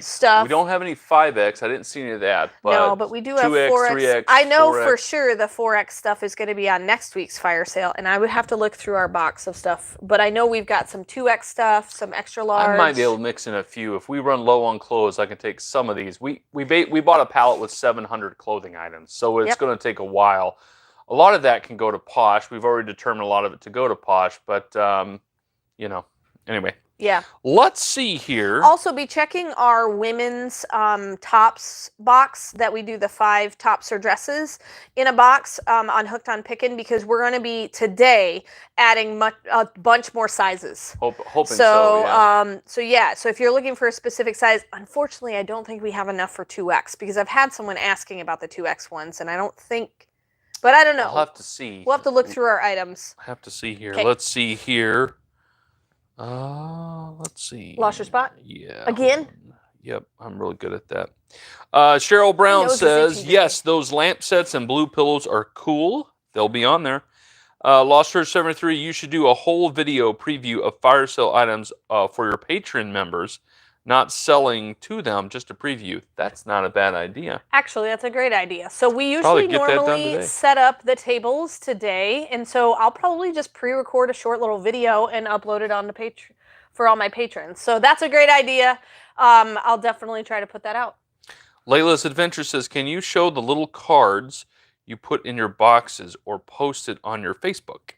stuff. We don't have any 5X. I didn't see any of that. But no, but we do have 2X, 4X. 3X, I know 4X. for sure the 4X stuff is going to be on next week's fire sale, and I would have to look through our box of stuff. But I know we've got some 2X stuff, some extra large. I might be able to mix in a few. If we run low on clothes, I can take some of these. We bought a pallet with 700 clothing items, so it's going to take a while. A lot of that can go to Posh. We've already determined a lot of it to go to Posh, but anyway. Yeah. Let's see here. Also, be checking our women's tops box that we do the 5 tops or dresses in a box on Hooked on Pickin, because we're going to be today adding a bunch more sizes. Hoping so. Yeah. So if you're looking for a specific size, unfortunately, I don't think we have enough for 2X because I've had someone asking about the 2X ones, and I don't think. But I don't know. I'll have to see. We'll have to look through our items. I have to see here. Okay. Let's see here. Let's see. Lost your spot? Yeah. Again? Yep, I'm really good at that. Cheryl Brown says, yes, those lamp sets and blue pillows are cool. They'll be on there. Lost Her 73, you should do a whole video preview of fire sale items for your Patreon members, not selling to them, just a preview. That's not a bad idea. Actually, that's a great idea. So we usually normally set up the tables today, and so I'll probably just pre-record a short little video and upload it on the Patreon for all my patrons. So that's a great idea. I'll definitely try to put that out. Layla's Adventure says, can you show the little cards you put in your boxes or post it on your Facebook?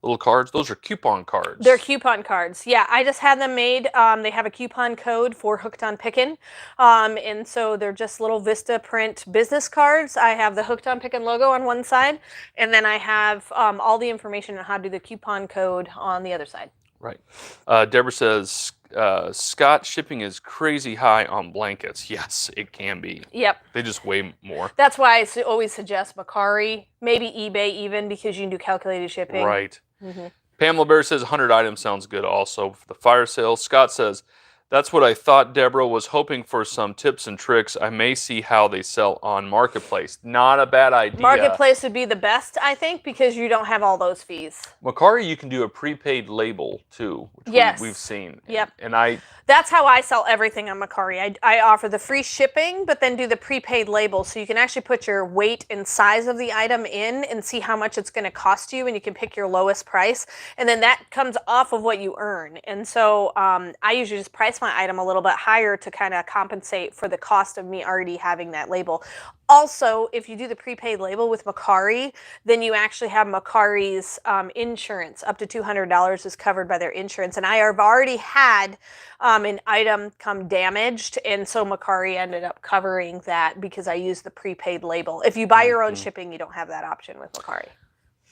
Little cards, those are coupon cards. They're coupon cards. Yeah, I just had them made. They have a coupon code for Hooked on Pickin. And so they're just little Vista print business cards. I have the Hooked on Pickin logo on one side, and then I have all the information on how to do the coupon code on the other side. Right. Deborah says, Scott, shipping is crazy high on blankets. Yes, it can be. Yep. They just weigh more. That's why I always suggest Mercari, maybe eBay even, because you can do calculated shipping. Right. Mm-hmm. Pamela Bear says 100 items sounds good also for the fire sale. Scott says, that's what I thought, Deborah. Was hoping for some tips and tricks. I may see how they sell on Marketplace. Not a bad idea. Marketplace would be the best, I think, because you don't have all those fees. Mercari, you can do a prepaid label too, which we've seen. Yep. And that's how I sell everything on Mercari. I offer the free shipping, but then do the prepaid label, so you can actually put your weight and size of the item in and see how much it's going to cost you, and you can pick your lowest price, and then that comes off of what you earn. And so I usually just price my item a little bit higher to kind of compensate for the cost of me already having that label. Also, if you do the prepaid label with Mercari, then you actually have Mercari's insurance. Up to $200 is covered by their insurance. And I have already had an item come damaged, and so Mercari ended up covering that because I used the prepaid label. If you buy your own shipping, you don't have that option with Mercari.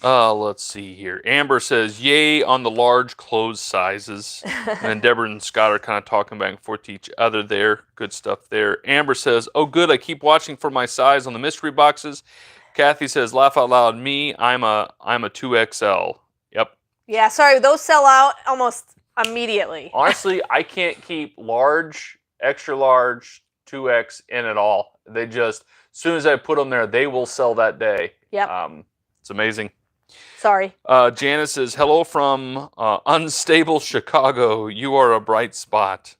Let's see here. Amber says, yay on the large clothes sizes. And Deborah and Scott are kind of talking back and forth to each other there. Good stuff there. Amber says, oh, good. I keep watching for my size on the mystery boxes. Kathy says, laugh out loud. Me, I'm a 2XL. Yep. Yeah, sorry. Those sell out almost immediately. Honestly, I can't keep large, extra large, 2X in at all. They just, as soon as I put them there, they will sell that day. Yep. It's amazing. Sorry. Janice says, hello from unstable Chicago. You are a bright spot.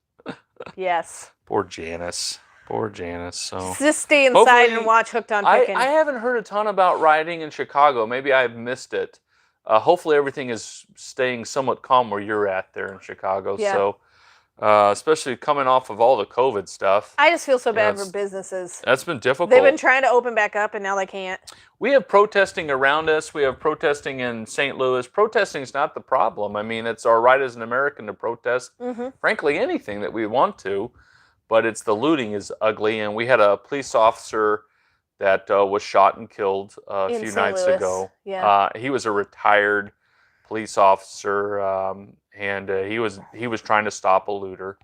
Yes. Poor Janice. Poor Janice. So Just stay inside hopefully- and watch Hooked on Pickin. I haven't heard a ton about rioting in Chicago. Maybe I've missed it. Hopefully everything is staying somewhat calm where you're at there in Chicago. Yeah. So, especially coming off of all the COVID stuff. I just feel so bad it's- for businesses. That's been difficult. They've been trying to open back up, and now they can't. We have protesting around us. We have protesting in St. Louis. Protesting is not the problem. I mean, it's our right as an American to protest, frankly, anything that we want to. But it's the looting is ugly. And we had a police officer that was shot and killed a In few St. nights Louis. ago. Yeah. He was a retired police officer, and he was trying to stop a looter.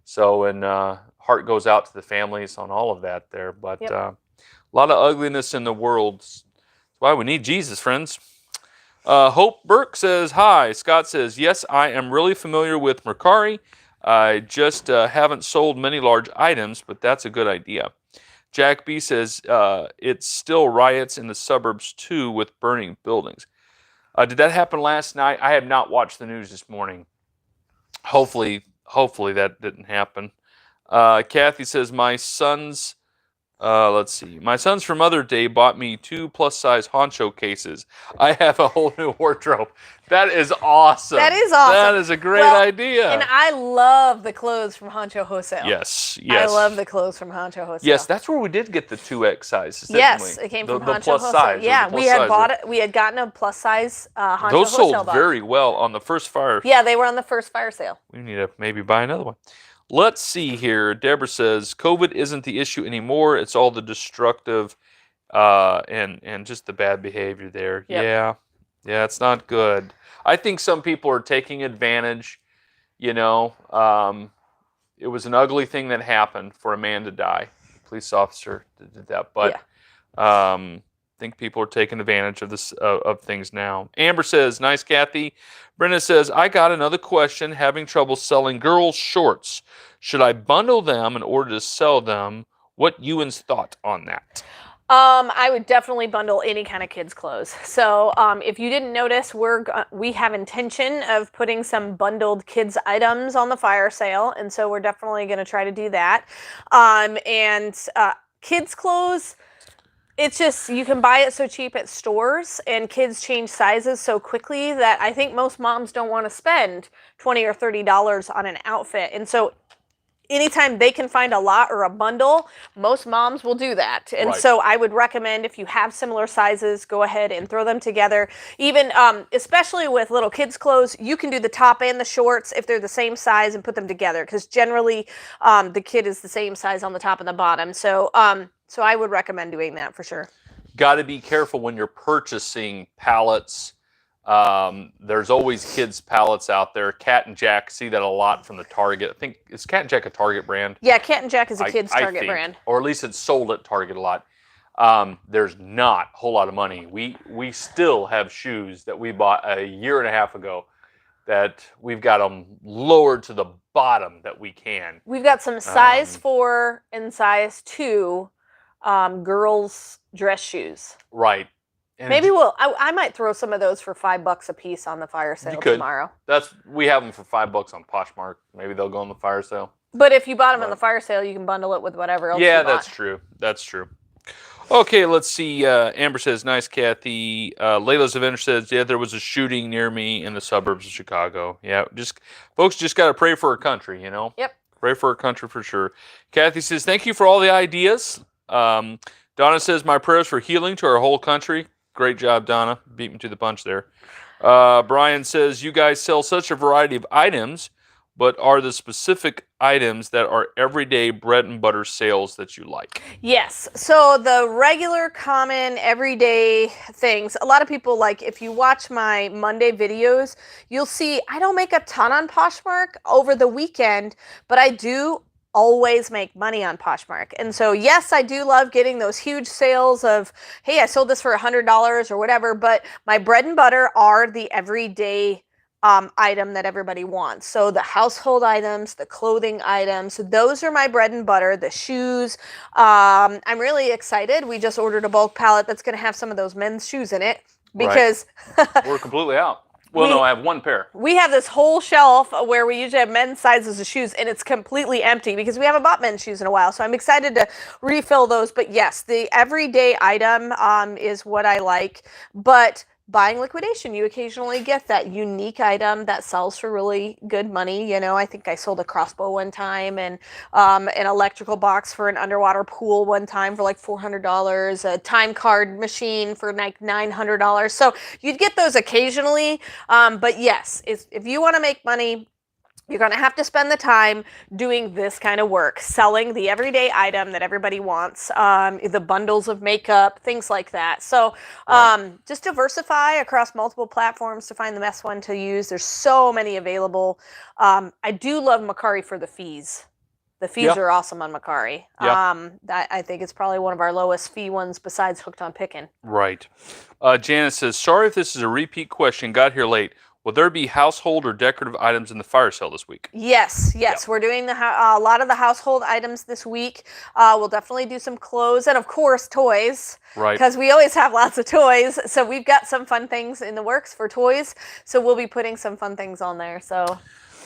So, and heart goes out to the families on all of that there. But a lot of ugliness in the world. That's why we need Jesus, friends. Hope Burke says, hi. Scott says, yes, I am really familiar with Mercari. I just haven't sold many large items, but that's a good idea. Jack B says, it's still riots in the suburbs too with burning buildings. Did that happen last night? I have not watched the news this morning. Hopefully that didn't happen. Kathy says, my son's for Mother's Day bought me 2 plus-size Honcho cases. I have a whole new wardrobe. That is awesome. That is awesome. That is a great idea. And I love the clothes from Honcho Wholesale. Yes. I love the clothes from Honcho Wholesale. Yes, that's where we did get the 2X sizes, didn't yes, we? it came from the Honcho plus Wholesale. size. Yeah, we had bought it. We had gotten a plus size Honcho Those Wholesale sold box. very well on the first fire. Yeah, they were on the first fire sale. We need to maybe buy another one. Let's see here. Deborah says, COVID isn't the issue anymore. It's all the destructive and just the bad behavior there. Yep. Yeah, it's not good. I think some people are taking advantage. You know, it was an ugly thing that happened for a man to die. A police officer did that. But I think people are taking advantage of this of things now. Amber says, nice, Kathy. Brenda says, I got another question. Having trouble selling girls' shorts. Should I bundle them in order to sell them? What Ewan's thought on that? I would definitely bundle any kind of kids' clothes. So if you didn't notice, we have intention of putting some bundled kids' items on the fire sale, and so we're definitely going to try to do that. Kids' clothes, it's just, you can buy it so cheap at stores, and kids change sizes so quickly that I think most moms don't want to spend $20 or $30 on an outfit. And so anytime they can find a lot or a bundle, most moms will do that. And so I would recommend, if you have similar sizes, go ahead and throw them together. Even, especially with little kids' clothes, you can do the top and the shorts if they're the same size and put them together, because generally the kid is the same size on the top and the bottom. So I would recommend doing that for sure. Got to be careful when you're purchasing pallets. There's always kids' pallets out there. Cat and Jack, see that a lot from the Target. I think, is Cat and Jack a Target brand? Yeah, Cat and Jack is a kids' Target brand. Or at least it's sold at Target a lot. There's not a whole lot of money. We still have shoes that we bought a year and a half ago that we've got them lowered to the bottom that we can. We've got some size 4 and size 2 girls' dress shoes. Right. And maybe I might throw some of those for $5 a piece on the fire sale tomorrow. We have them for $5 on Poshmark. Maybe they'll go on the fire sale. But if you bought them on the fire sale, you can bundle it with whatever else you bought. That's true. That's true. Okay, let's see. Amber says, nice, Kathy. Layla Zavinder says, yeah, there was a shooting near me in the suburbs of Chicago. Yeah, folks just got to pray for our country, you know? Yep. Pray for our country for sure. Kathy says, thank you for all the ideas. Donna says, my prayers for healing to our whole country. Great job, Donna. Beat me to the punch there. Brian says, you guys sell such a variety of items, but are the specific items that are everyday bread and butter sales that you like? Yes. So the regular, common, everyday things, a lot of people, like, if you watch my Monday videos, you'll see I don't make a ton on Poshmark over the weekend, but I do always make money on Poshmark. And so, yes, I do love getting those huge sales of, hey, I sold this for $100 or whatever, but my bread and butter are the everyday item that everybody wants. So the household items, the clothing items, those are my bread and butter. The shoes, I'm really excited. We just ordered a bulk pallet that's going to have some of those men's shoes in it because we're completely out. Well, no, I have one pair. We have this whole shelf where we usually have men's sizes of shoes, and it's completely empty because we haven't bought men's shoes in a while. So I'm excited to refill those. But yes, the everyday item is what I like. But buying liquidation, you occasionally get that unique item that sells for really good money. You know, I think I sold a crossbow one time, and an electrical box for an underwater pool one time for like $400, a time card machine for like $900. So you'd get those occasionally. But yes, if you want to make money, you're going to have to spend the time doing this kind of work, selling the everyday item that everybody wants, the bundles of makeup, things like that. So just diversify across multiple platforms to find the best one to use. There's so many available. I do love Mercari for the fees. The fees are awesome on Mercari. I think it's probably one of our lowest fee ones besides Hooked on Pickin. Right. Janice says, sorry if this is a repeat question, got here late. Will there be household or decorative items in the fire sale this week? Yes. We're doing a lot of the household items this week. We'll definitely do some clothes and, of course, toys. Right. Because we always have lots of toys. So we've got some fun things in the works for toys. So we'll be putting some fun things on there. So,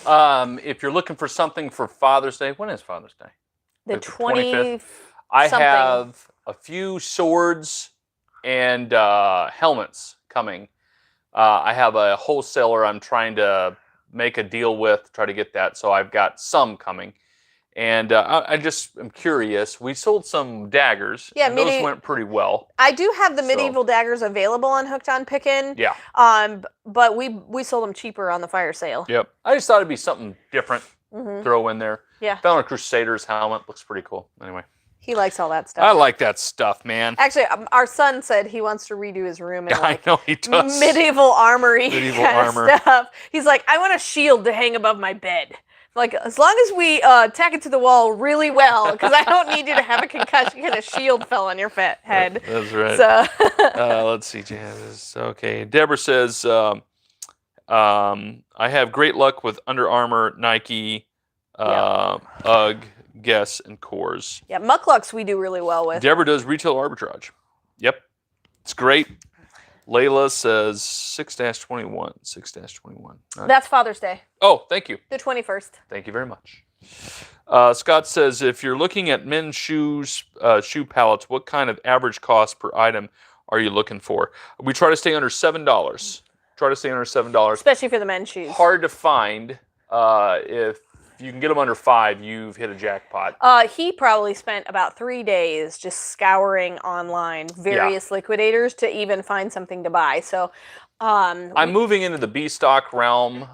if you're looking for something for Father's Day, when is Father's Day? The 25th. I have a few swords and helmets coming. I have a wholesaler I'm trying to make a deal with, try to get that. So I've got some coming. And I just am curious. We sold some daggers. Yeah, those went pretty well. I do have the medieval daggers available on Hooked on Pickin. Yeah. But we sold them cheaper on the fire sale. Yep. I just thought it'd be something different. Throw in there. Yeah. Found a Crusader's helmet. Looks pretty cool. Anyway. He likes all that stuff. I like that stuff, man. Actually, our son said he wants to redo his room in like I know he does. Medieval armory medieval kind armor of stuff. He's like, I want a shield to hang above my bed. Like, as long as we tack it to the wall really well, because I don't need you to have a concussion because a shield fell on your head. That's right. So let's see, Janice. Okay. Deborah says, I have great luck with Under Armour, Nike, UGG, Guess, and Karz. Yeah, Mucklucks we do really well with. Deborah does retail arbitrage. Yep. It's great. Layla says 6-21. 6-21. That's Father's Day. Oh, thank you. The 21st. Thank you very much. Scott says, if you're looking at men's shoe pallets, what kind of average cost per item are you looking for? We try to stay under $7. Try to stay under $7. Especially for the men's shoes. Hard to find. If you can get them under $5, you've hit a jackpot. He probably spent about 3 days just scouring online various liquidators to even find something to buy. So I'm moving into the B stock realm.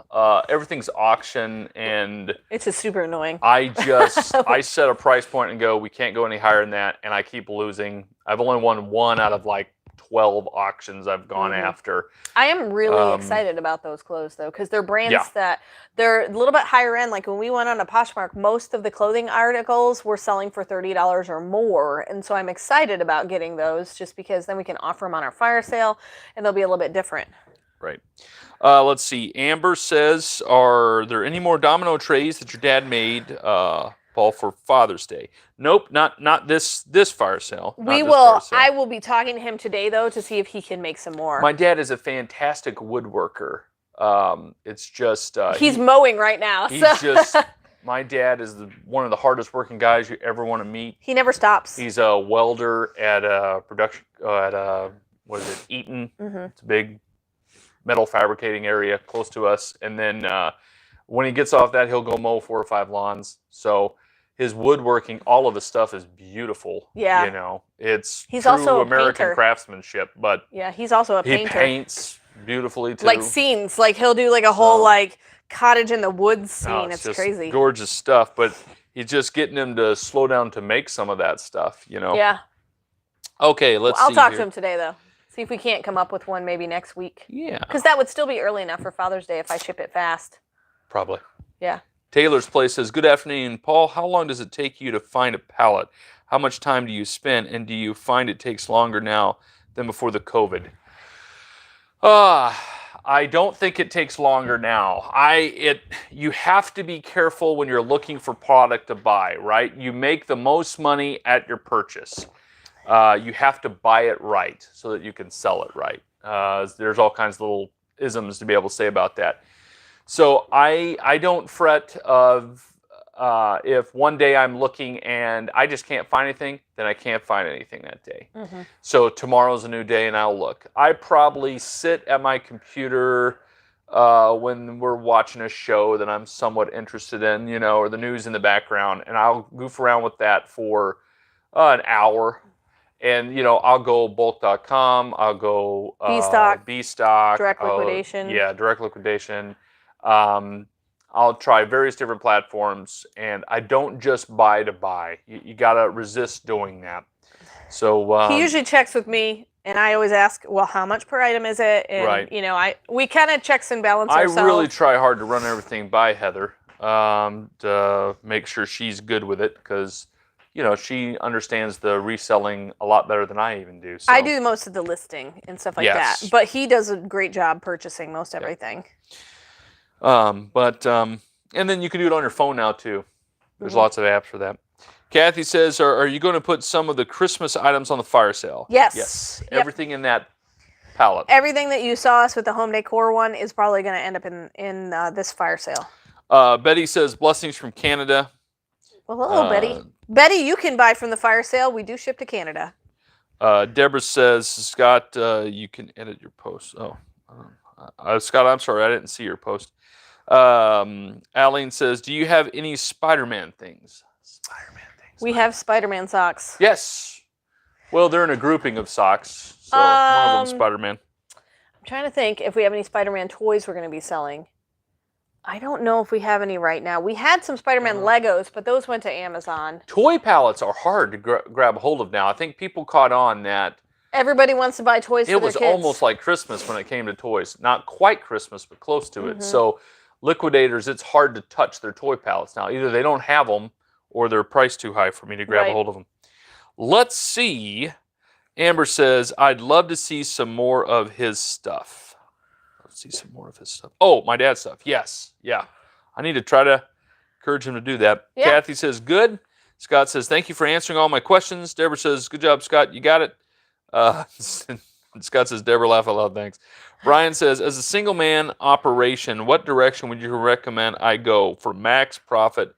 Everything's auction, and it's just super annoying. I set a price point and go, we can't go any higher than that, and I keep losing. I've only won one out of like 12 auctions I've gone after. I am really excited about those clothes though, because they're brands that they're a little bit higher end. Like when we went on to Poshmark, most of the clothing articles were selling for $30 or more. And so I'm excited about getting those just because then we can offer them on our fire sale and they'll be a little bit different. Right. Let's see. Amber says, are there any more domino trays that your dad made, Paul, for Father's Day? Nope, not this fire sale. I will be talking to him today though to see if he can make some more. My dad is a fantastic woodworker. It's just he's mowing right now. My dad is one of the hardest working guys you ever want to meet. He never stops. He's a welder at a production Eaton. It's a big metal fabricating area close to us. And then when he gets off that, he'll go mow 4 or 5 lawns. So his woodworking, all of his stuff is beautiful. Yeah. You know, he's true also American craftsmanship. But yeah, he's also a painter. He paints beautifully too. Like scenes. Like he'll do like a whole like cottage in the woods scene. It's just crazy. Gorgeous stuff. But he's just getting him to slow down to make some of that stuff, you know? Yeah. Okay, let's see. I'll talk to him today though. See if we can't come up with one maybe next week. Yeah. Because that would still be early enough for Father's Day if I ship it fast. Probably. Yeah. Taylor's Place says, good afternoon, Paul. How long does it take you to find a pallet? How much time do you spend? And do you find it takes longer now than before the COVID? I don't think it takes longer now. You have to be careful when you're looking for product to buy, right? You make the most money at your purchase. You have to buy it right so that you can sell it right. There's all kinds of little isms to be able to say about that. So I don't fret of if one day I'm looking and I just can't find anything, then I can't find anything that day. So tomorrow's a new day and I'll look. I probably sit at my computer when we're watching a show that I'm somewhat interested in, you know, or the news in the background, and I'll goof around with that for an hour. And, you know, I'll go bulk.com, I'll go B-Stock, direct liquidation. Direct liquidation. I'll try various different platforms, and I don't just buy to buy. You got to resist doing that. So he usually checks with me, and I always ask, well, how much per item is it? And, you know, we kind of checks and balance ourselves. I really try hard to run everything by Heather to make sure she's good with it, because you know, she understands the reselling a lot better than I even do. So. I do most of the listing and stuff like that, but he does a great job purchasing most everything. And then you can do it on your phone now too. There's lots of apps for that. Kathy says, are you going to put some of the Christmas items on the fire sale? Yes. Yep. Everything in that pallet. Everything that you saw us with the home decor one is probably going to end up in this fire sale. Betty says, blessings from Canada. Well, hello, Betty. Betty, you can buy from the fire sale. We do ship to Canada. Deborah says, Scott, you can edit your post. Scott, I'm sorry, I didn't see your post. Aline says, do you have any Spider-Man things? We have Spider-Man socks. Yes. Well, they're in a grouping of socks. So one of them Spider-Man. I'm trying to think if we have any Spider-Man toys we're going to be selling. I don't know if we have any right now. We had some Spider-Man Legos, but those went to Amazon. Toy pallets are hard to grab a hold of now. I think people caught on that. Everybody wants to buy toys for their kids. It was almost like Christmas when it came to toys. Not quite Christmas, but close to it. So liquidators, it's hard to touch their toy pallets now. Either they don't have them or they're priced too high for me to grab a hold of them. Let's see. Amber says, I'd love to see some more of his stuff. See some more of his stuff. Oh, my dad's stuff. Yes. Yeah. I need to try to encourage him to do that. Yeah. Kathy says, good. Scott says, thank you for answering all my questions. Deborah says, good job, Scott. You got it. Scott says, Deborah, laugh out loud. Thanks. Brian says, as a single man operation, what direction would you recommend I go for max profit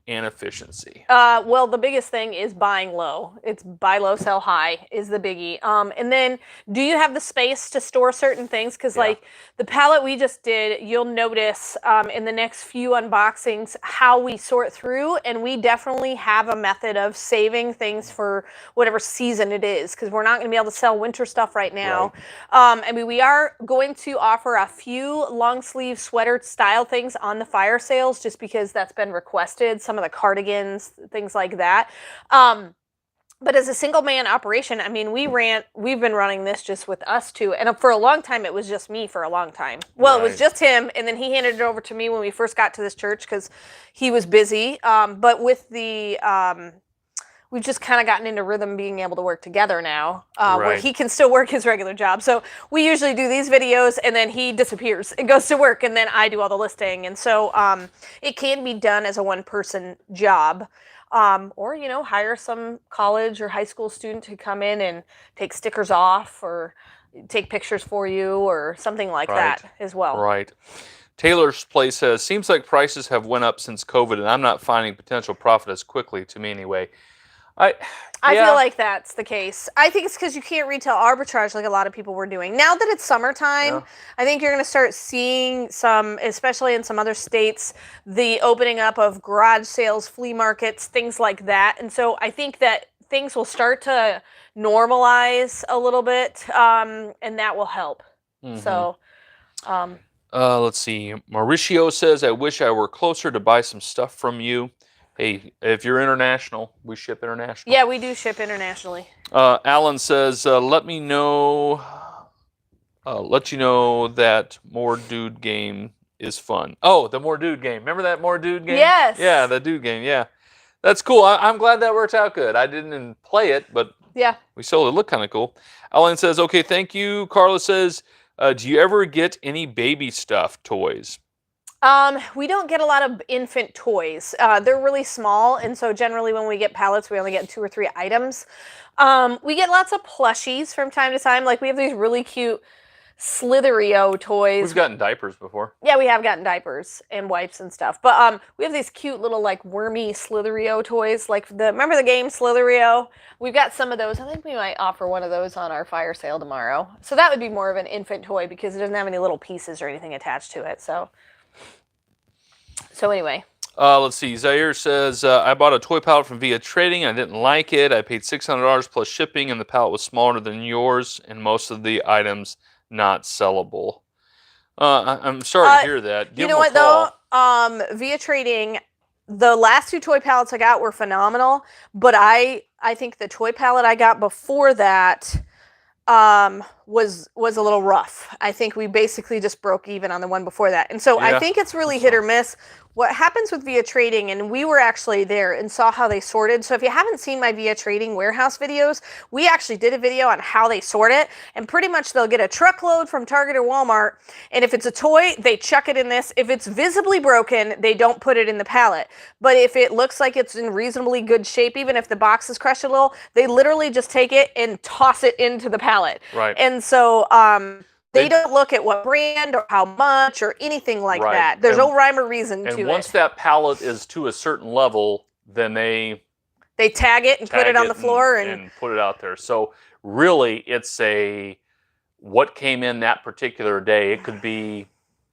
and efficiency? Well, the biggest thing is buying low. It's buy low, sell high is the biggie. And then do you have the space to store certain things? Because like the pallet we just did, you'll notice in the next few unboxings how we sort through, and we definitely have a method of saving things for whatever season it is, because we're not going to be able to sell winter stuff right now. I mean, we are going to offer a few long sleeve sweater style things on the fire sales just because that's been requested. Some of the cardigans, things like that. But as a single man operation, I mean, we've been running this just with us two. And for a long time, it was just me for a long time. Well, it was just him. And then he handed it over to me when we first got to this church because he was busy. But with the, we've just kind of gotten into rhythm being able to work together now, where he can still work his regular job. So we usually do these videos and then he disappears and goes to work and then I do all the listing. And so it can be done as a one-person job. Or, you know, hire some college or high school student to come in and take stickers off or take pictures for you or something like that as well. Right. Taylor's Place says, seems like prices have went up since COVID and I'm not finding potential profit as quickly, to me anyway. I feel like that's the case. I think it's because you can't retail arbitrage like a lot of people were doing. Now that it's summertime, I think you're going to start seeing some, especially in some other states, the opening up of garage sales, flea markets, things like that. And so I think that things will start to normalize a little bit, and that will help. So, let's see. Mauricio says, I wish I were closer to buy some stuff from you. Hey, if you're international, we ship international. Yeah, we do ship internationally. Alan says, let you know that More Dude game is fun. Oh, the More Dude game. Remember that More Dude game? Yes. Yeah, the Dude game, yeah. That's cool. I'm glad that worked out good. I didn't play it, but we sold it. It looked kind of cool. Alan says, okay, thank you. Carla says, do you ever get any baby stuff toys? We don't get a lot of infant toys. They're really small, and so generally when we get pallets, we only get 2 or 3 items. We get lots of plushies from time to time. Like we have these really cute Slitherio toys. We've gotten diapers before. Yeah, we have gotten diapers and wipes and stuff. But we have these cute little like wormy Slitherio toys. Like remember the game Slitherio? We've got some of those. I think we might offer one of those on our fire sale tomorrow. So that would be more of an infant toy because it doesn't have any little pieces or anything attached to it. So anyway. Let's see. Zaire says, I bought a toy pallet from Via Trading. I didn't like it. I paid $600 plus shipping, and the pallet was smaller than yours, and most of the items not sellable. I'm sorry to hear that. You know what, though? Via Trading, the last 2 toy pallets I got were phenomenal, but I think the toy pallet I got before that was a little rough. I think we basically just broke even on the one before that. And so I think it's really hit or miss. What happens with Via Trading, and we were actually there and saw how they sorted. So if you haven't seen my Via Trading warehouse videos, we actually did a video on how they sort it. And pretty much they'll get a truckload from Target or Walmart. And if it's a toy, they chuck it in this. If it's visibly broken, they don't put it in the pallet. But if it looks like it's in reasonably good shape, even if the box is crushed a little, they literally just take it and toss it into the pallet. Right. And so they don't look at what brand or how much or anything like that. There's no rhyme or reason to it. And once that pallet is to a certain level, then they tag it and put it on the floor and put it out there. So really, it's what came in that particular day. It could be.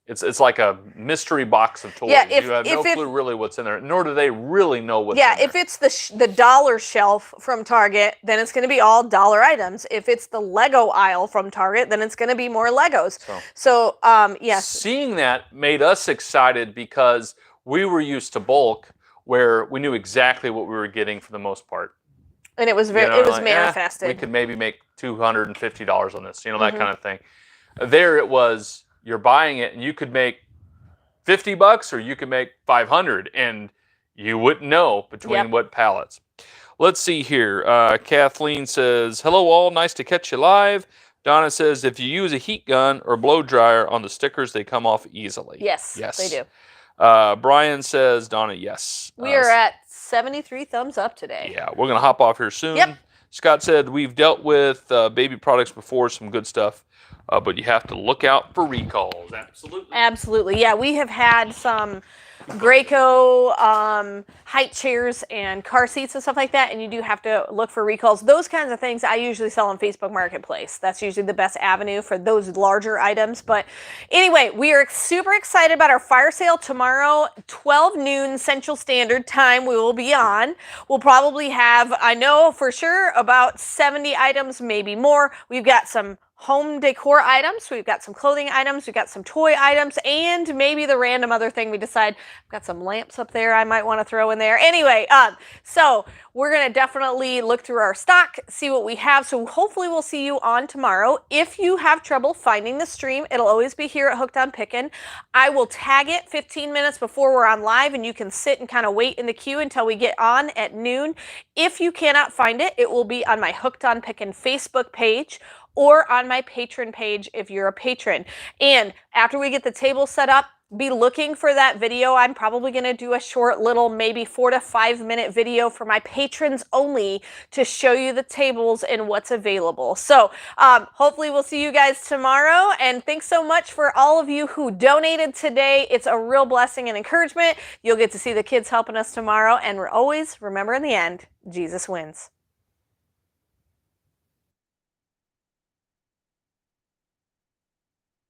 It's like a mystery box of toys. Yeah, you have no clue really what's in there, nor do they really know what's in there. Yeah, if it's the dollar shelf from Target, then it's going to be all dollar items. If it's the Lego aisle from Target, then it's going to be more Legos. So yes. Seeing that made us excited because we were used to bulk, where we knew exactly what we were getting for the most part. And it was it was manifested. We could maybe make $250 on this, that kind of thing. There it was. You're buying it, and you could make $50 or you could make $500, and you wouldn't know between what pallets. Let's see here. Kathleen says, hello all, nice to catch you live. Donna says, if you use a heat gun or blow dryer on the stickers, they come off easily. Yes, they do. Brian says, Donna, yes. We are at 73 thumbs up today. Yeah, we're going to hop off here soon. Yep. Scott said, we've dealt with baby products before, some good stuff. But you have to look out for recalls. Absolutely. Yeah, we have had some Graco height chairs and car seats and stuff like that, and you do have to look for recalls. Those kinds of things I usually sell on Facebook Marketplace. That's usually the best avenue for those larger items. But anyway, we are super excited about our fire sale tomorrow, 12 noon Central Standard Time. We will be on. We'll probably have, I know for sure, about 70 items, maybe more. We've got some home decor items. We've got some clothing items. We've got some toy items, and maybe the random other thing we decide. I've got some lamps up there I might want to throw in there. Anyway, so we're going to definitely look through our stock, see what we have. So hopefully we'll see you on tomorrow. If you have trouble finding the stream, it'll always be here at Hooked on Pickin. I will tag it 15 minutes before we're on live, and you can sit and kind of wait in the queue until we get on at noon. If you cannot find it, it will be on my Hooked on Pickin Facebook page or on my patron page if you're a patron. And after we get the table set up, be looking for that video. I'm probably going to do a short little, maybe 4 to 5 minute video for my patrons only to show you the tables and what's available. So hopefully we'll see you guys tomorrow. And thanks so much for all of you who donated today. It's a real blessing and encouragement. You'll get to see the kids helping us tomorrow. And we're always, remember in the end, Jesus wins.